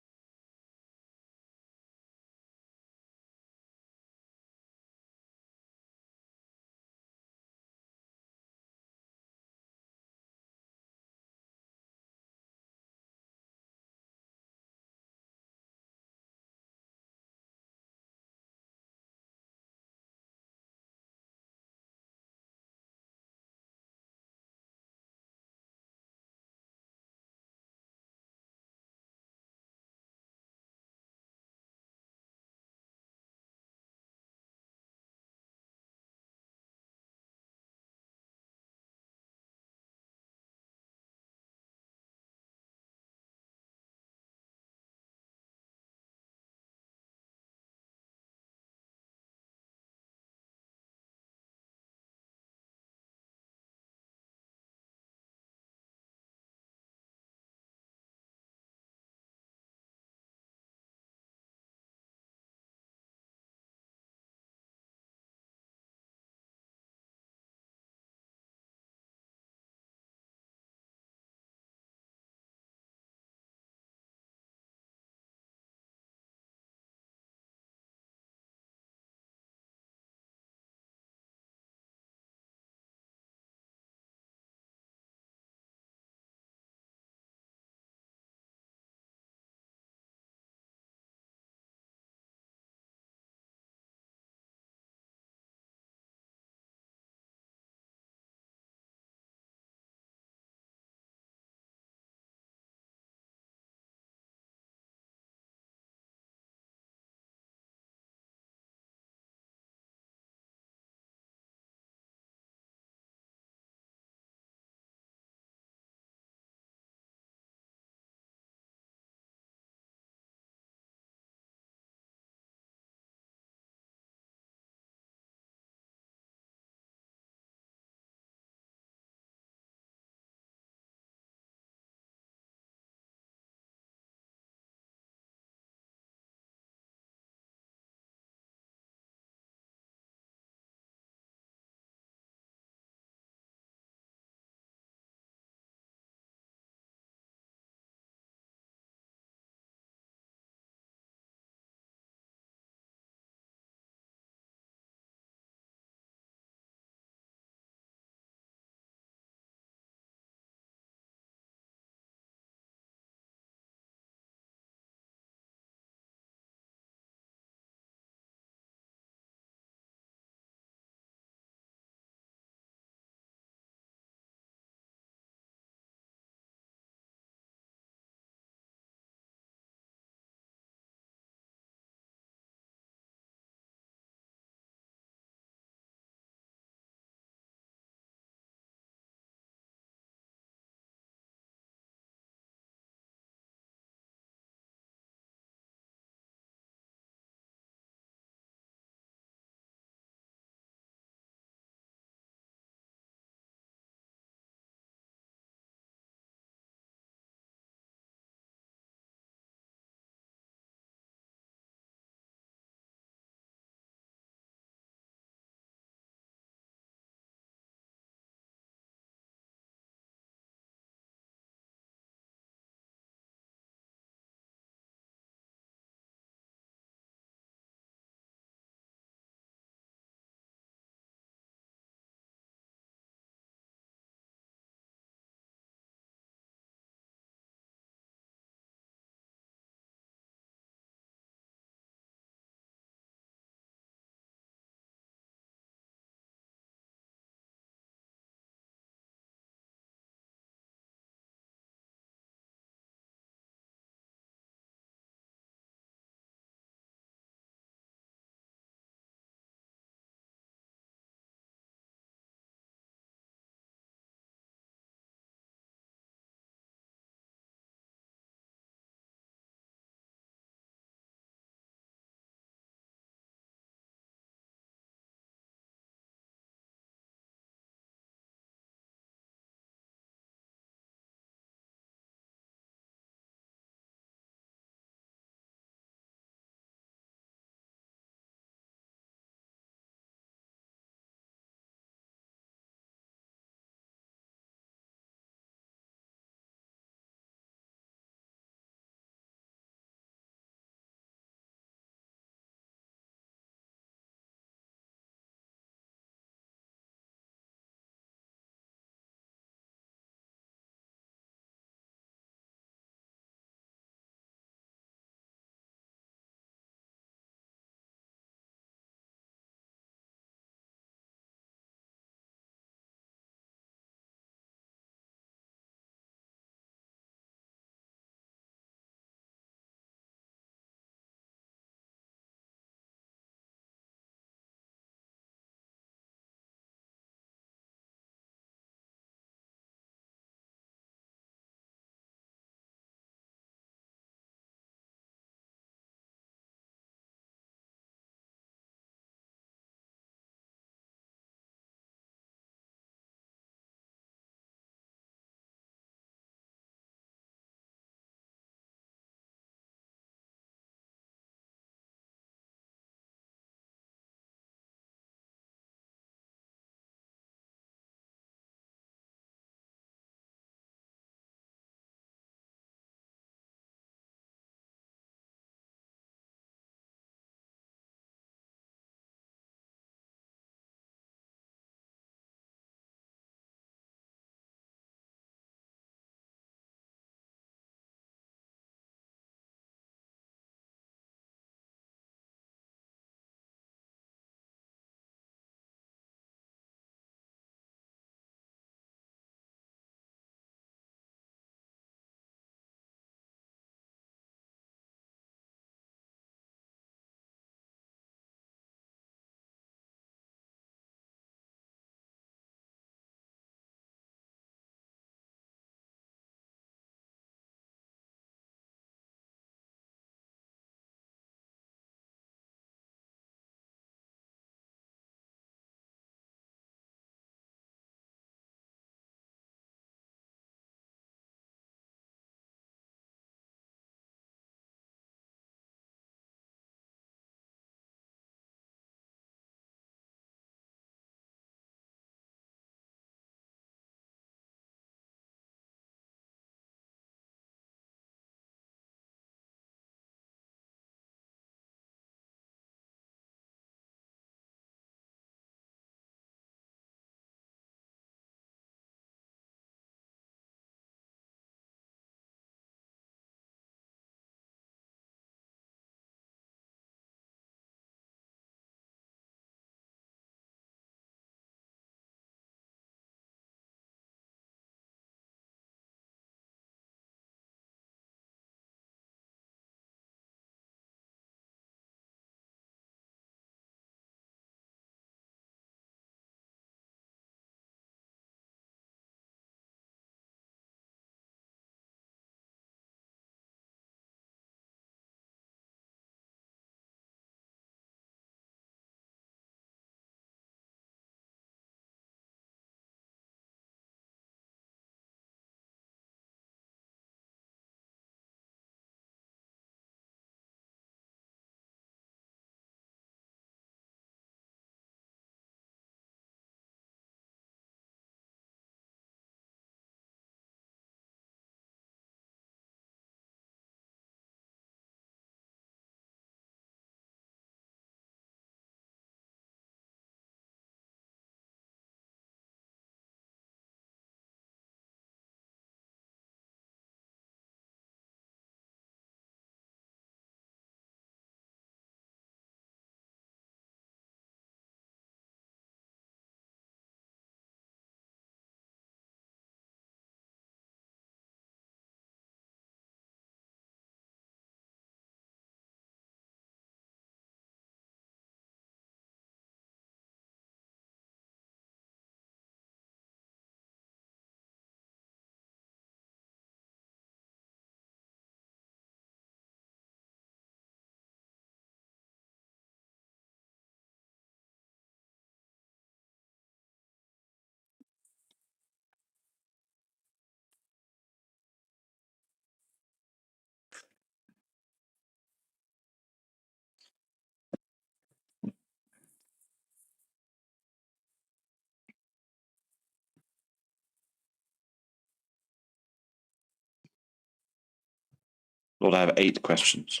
Lord, I have 8 questions.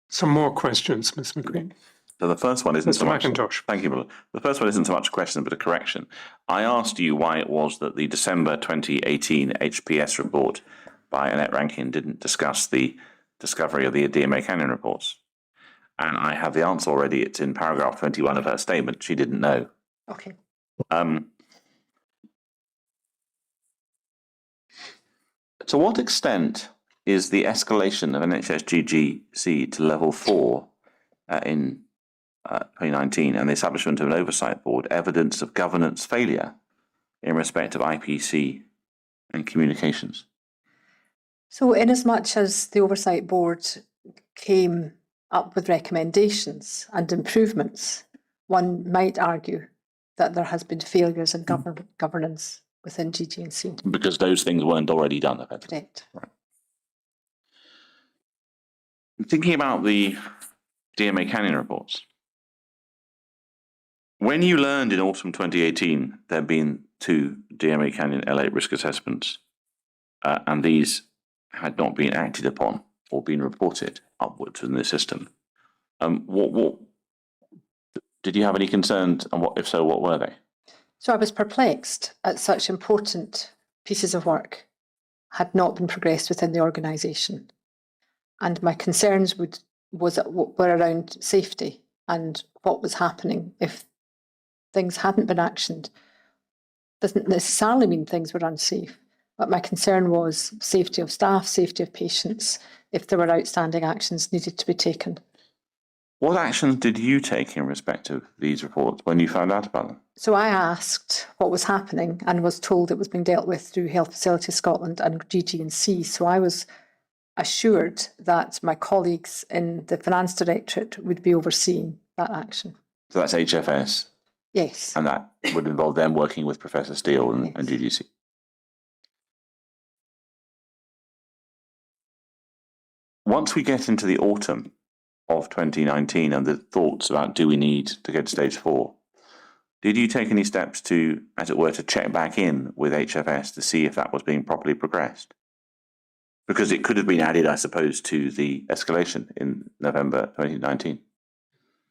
Some more questions, Ms. McQueen. So the first one isn't Mr. so much. McIntosh. Thank you, Will. The first one isn't so much a question, but a correction. I asked you why it was that the December 2018 HPS report by Annette Rankin didn't discuss the discovery of the DMA Canyon reports. And I have the answer already. It's in paragraph 21 of her statement. She didn't know. Okay. To what extent is the escalation of NHS-GGC to level 4 in 2019 and the establishment of an oversight board evidence of governance failure in respect of IPC and communications? So inasmuch as the Oversight Board came up with recommendations and improvements, one might argue that there has been failures in governance within GG&C. Because those things weren't already done, effectively. Correct. Right. Thinking about the DMA Canyon reports, when you learned in autumn 2018 there had been 2 DMA Canyon L8 risk assessments and these had not been acted upon or been reported upwards within the system, what did you have any concerns, and what, if so, what were they? So I was perplexed at such important pieces of work had not been progressed within the organisation. And my concerns were around safety and what was happening if things hadn't been actioned. Doesn't necessarily mean things were unsafe, but my concern was safety of staff, safety of patients, if there were outstanding actions needed to be taken. What actions did you take in respect of these reports when you found out about them? So I asked what was happening and was told it was being dealt with through Health Facilities Scotland and GG&C. So I was assured that my colleagues in the Finance Directorate would be overseeing that action. So that's HFS? Yes. And that would involve them working with Professor Steele and, Yes. and GGC? Once we get into the autumn of 2019 and the thoughts about do we need to go to stage 4, did you take any steps to, as it were, to check back in with HFS to see if that was being properly progressed? Because it could have been added, I suppose, to the escalation in November 2019.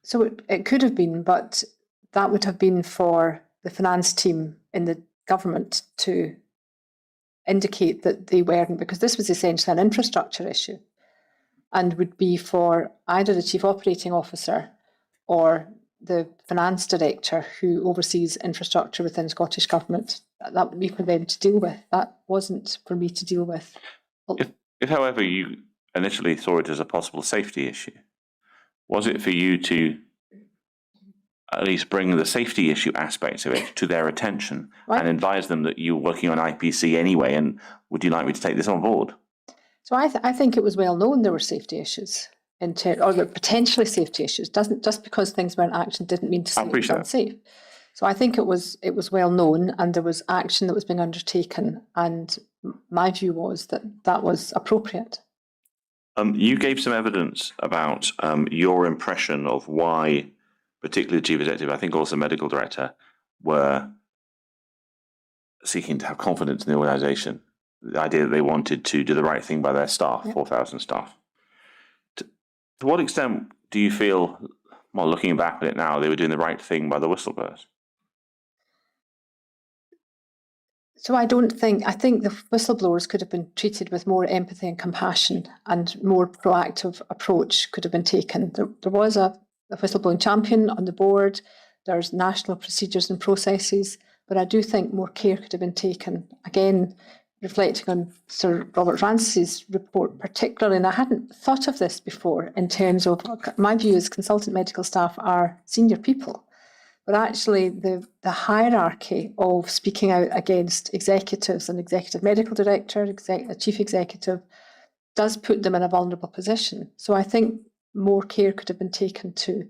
So it could have been, but that would have been for the finance team in the government to indicate that they weren't, because this was essentially an infrastructure issue, and would be for either the Chief Operating Officer or the Finance Director who oversees infrastructure within Scottish Government. That would be for them to deal with. That wasn't for me to deal with. If, however, you initially saw it as a possible safety issue, was it for you to at least bring the safety issue aspects of it to their attention and advise them that you were working on IPC anyway, and would you like me to take this on board? So I think it was well known there were safety issues, or there were potentially safety issues. Doesn't just because things weren't actioned didn't mean to say it was unsafe. So I think it was well known, and there was action that was being undertaken, and my view was that that was appropriate. You gave some evidence about your impression of why, particularly the Chief Executive, I think also Medical Director, were seeking to have confidence in the organisation. The idea that they wanted to do the right thing by their staff, 4,000 staff. To what extent do you feel, well, looking back at it now, they were doing the right thing by the whistleblowers? So I think the whistleblowers could have been treated with more empathy and compassion, and more proactive approach could have been taken. There was a whistleblowing champion on the board, there's national procedures and processes, but I do think more care could have been taken. Again, reflecting on Sir Robert Francis's report particularly, and I hadn't thought of this before in terms of, my view is consultant medical staff are senior people, but actually the hierarchy of speaking out against executives, and executive medical director, chief executive, does put them in a vulnerable position. So I think more care could have been taken to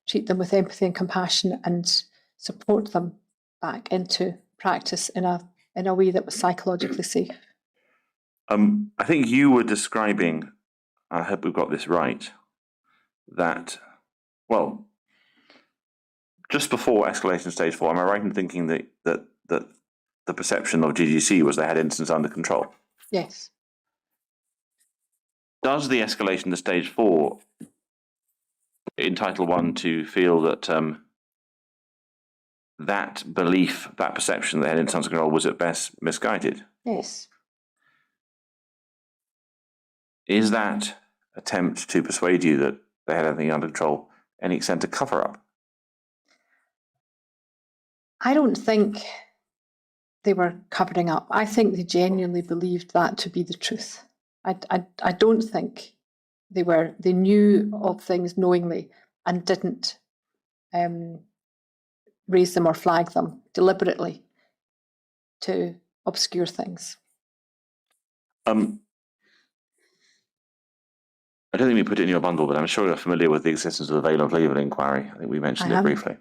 treat them with empathy and compassion and support them back into practice in a way that was psychologically safe. I think you were describing I hope we've got this right, that, well, just before escalation stage 4, am I right in thinking that the perception of GGC was they had incidents under control? Yes. Does the escalation to stage 4 entitle one to feel that that belief, that perception they had incidents under control was at best misguided? Yes. Is that attempt to persuade you that they had everything under control any extent to cover up? I don't think they were covering up. I think they genuinely believed that to be the truth. I don't think they knew of things knowingly and didn't raise them or flag them deliberately to obscure things. I don't think we put it in your bundle, but I'm sure you're familiar with the existence of the Veil of Legal inquiry. I think we mentioned it briefly.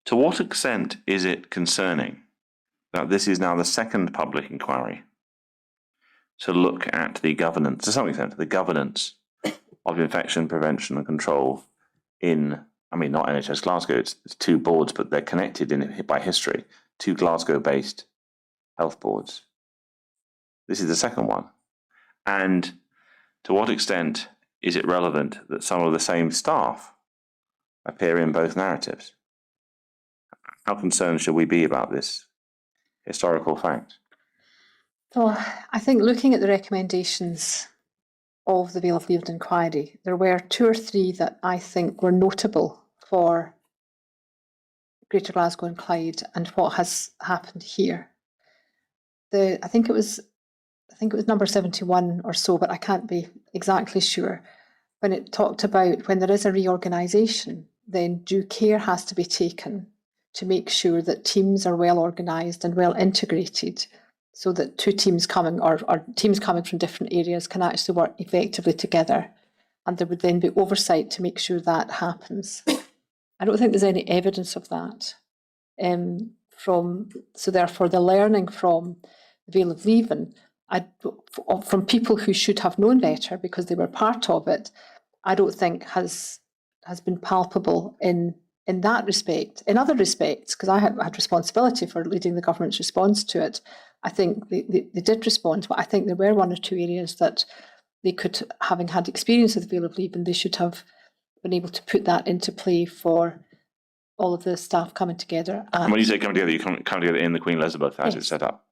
To what extent is it concerning that this is now the second public inquiry to look at the governance, to some extent, the governance of infection prevention and control in, I mean, not NHS Glasgow, it's two boards, but they're connected by history, two Glasgow-based health boards. This is the second one. And to what extent is it relevant that some of the same staff appear in both narratives? How concerned should we be about this historical fact? So I think looking at the recommendations of the Veil of Leaven inquiry, there were 2 or 3 that I think were notable for Greater Glasgow and Clyde and what has happened here. I think it was number 71 or so, but I can't be exactly sure. When it talked about when there is a reorganisation, then due care has to be taken to make sure that teams are well organised and well integrated, so that 2 teams coming or teams coming from different areas can actually work effectively together. And there would then be oversight to make sure that happens. I don't think there's any evidence of that. So therefore the learning from the Veil of Leaven, from people who should have known better because they were part of it, I don't think has been palpable in that respect. In other respects, because I had responsibility for leading the government's response to it, I think they did respond, but I think there were 1 or 2 areas that they could, having had experience of the Veil of Leaven, they should have been able to put that into play for all of the staff coming together. And when you say coming together, you come together in the Queen Elizabeth as it's set up.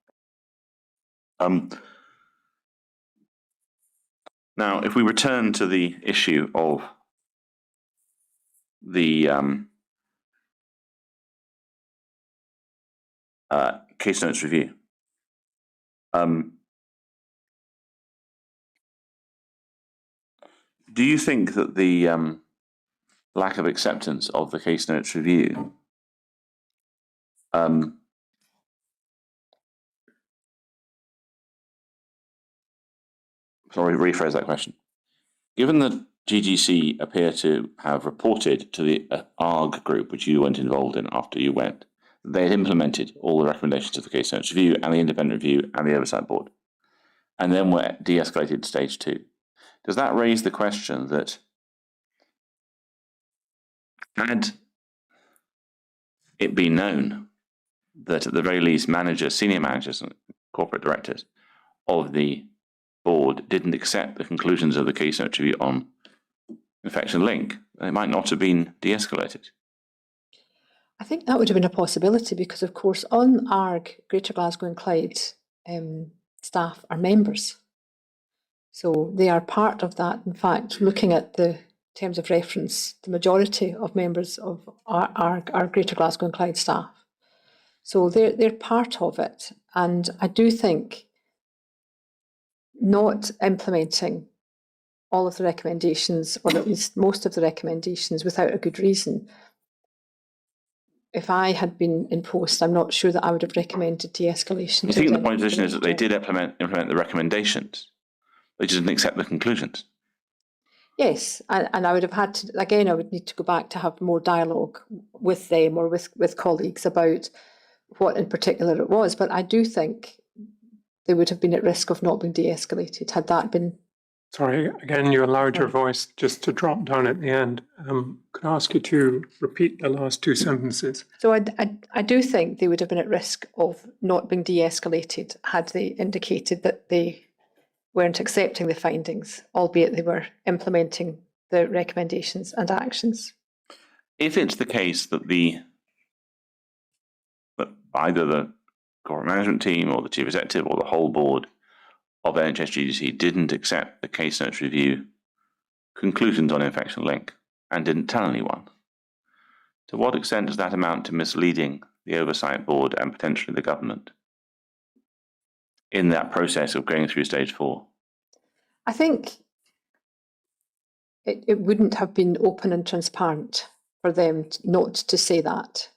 Now, if we return to the issue of the case notes review, do you think that the lack of acceptance of the case notes review sorry, rephrase that question. Given that GGC appear to have reported to the ARG group, which you weren't involved in after you went, they had implemented all the recommendations of the case notes review and the independent review and the oversight board, and then were de-escalated to stage 2. Does that raise the question that had it been known that at the very least managers, senior managers and corporate directors of the board didn't accept the conclusions of the case notes review on infection link, it might not have been de-escalated? I think that would have been a possibility because, of course, on ARG, Greater Glasgow and Clyde staff are members. So they are part of that. In fact, looking at the terms of reference, the majority of members of ARG are Greater Glasgow and Clyde staff. So they're part of it. And I do think not implementing all of the recommendations, or at least most of the recommendations, without a good reason, if I had been in post, I'm not sure that I would have recommended de-escalation. You think the point of position is that they did implement the recommendations, they just didn't accept the conclusions? Yes, and I would have had to, again, I would need to go back to have more dialogue with them or with colleagues about what in particular it was. But I do think they would have been at risk of not being de-escalated had that been. Sorry, again, you allowed your voice just to drop down at the end. Could I ask you to repeat the last two sentences? So I do think they would have been at risk of not being de-escalated had they indicated that they weren't accepting the findings, albeit they were implementing the recommendations and actions. If it's the case that that either the corporate management team or the chief executive or the whole board of NHS GDC didn't accept the case notes review conclusions on infection link and didn't tell anyone, to what extent does that amount to misleading the oversight board and potentially the government in that process of going through stage 4? I think it wouldn't have been open and transparent for them not to say that.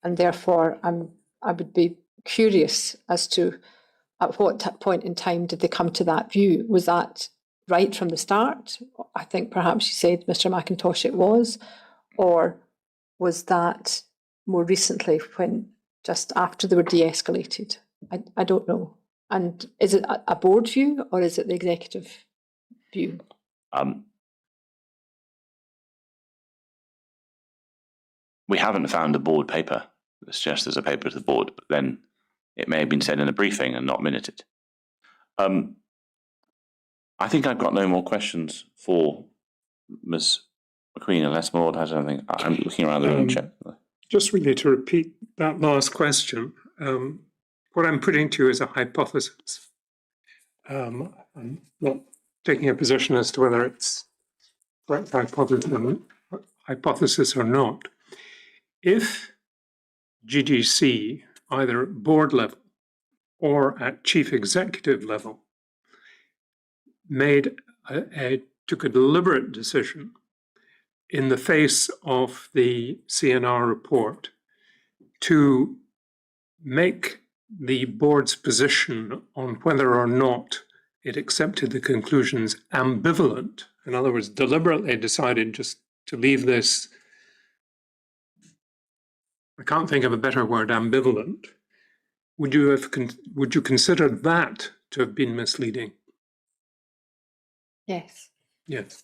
And therefore, I would be curious as to at what point in time did they come to that view? Was that right from the start? I think perhaps you said, Mr. McIntosh, it was. Or was that more recently when just after they were de-escalated? I don't know. And is it a board view or is it the executive view? We haven't found a board paper that suggests there's a paper to the board, but then it may have been said in a briefing and not minuted. I think I've got no more questions for Ms. McQueen, unless Maud has anything. I'm looking around the room and check. Just really to repeat that last question, what I'm putting to you is a hypothesis. I'm not taking a position as to whether it's correct hypothesis or not. If GDC, either at board level or at chief executive level, took a deliberate decision in the face of the CNR report to make the board's position on whether or not it accepted the conclusions ambivalent, in other words, deliberately decided just to leave this, I can't think of a better word, ambivalent, would you consider that to have been misleading? Yes. Yes.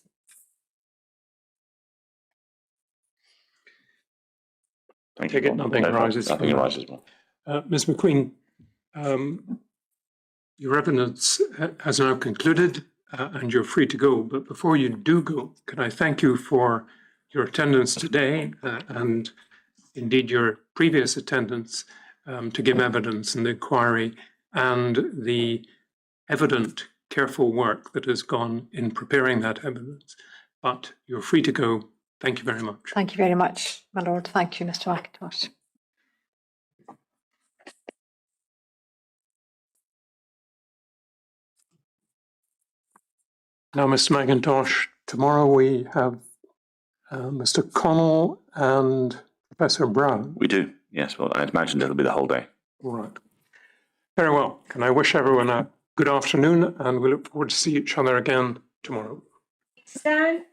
Thank Take you. it, nothing arises. Nothing arises. Ms. McQueen, your evidence has now concluded and you're free to go. But before you do go, can I thank you for your attendance today and indeed your previous attendance to give evidence in the inquiry and the evident, careful work that has gone in preparing that evidence. But you're free to go. Thank you very much. Thank you very much, my lord. Thank you, Mr. McIntosh. Now, Mr. McIntosh, tomorrow we have Mr. Connell and Professor Brown. We do, yes. Well, I imagine it'll be the whole day. All right. Very well. Can I wish everyone a good afternoon, and we look forward to see each other again tomorrow. Stand.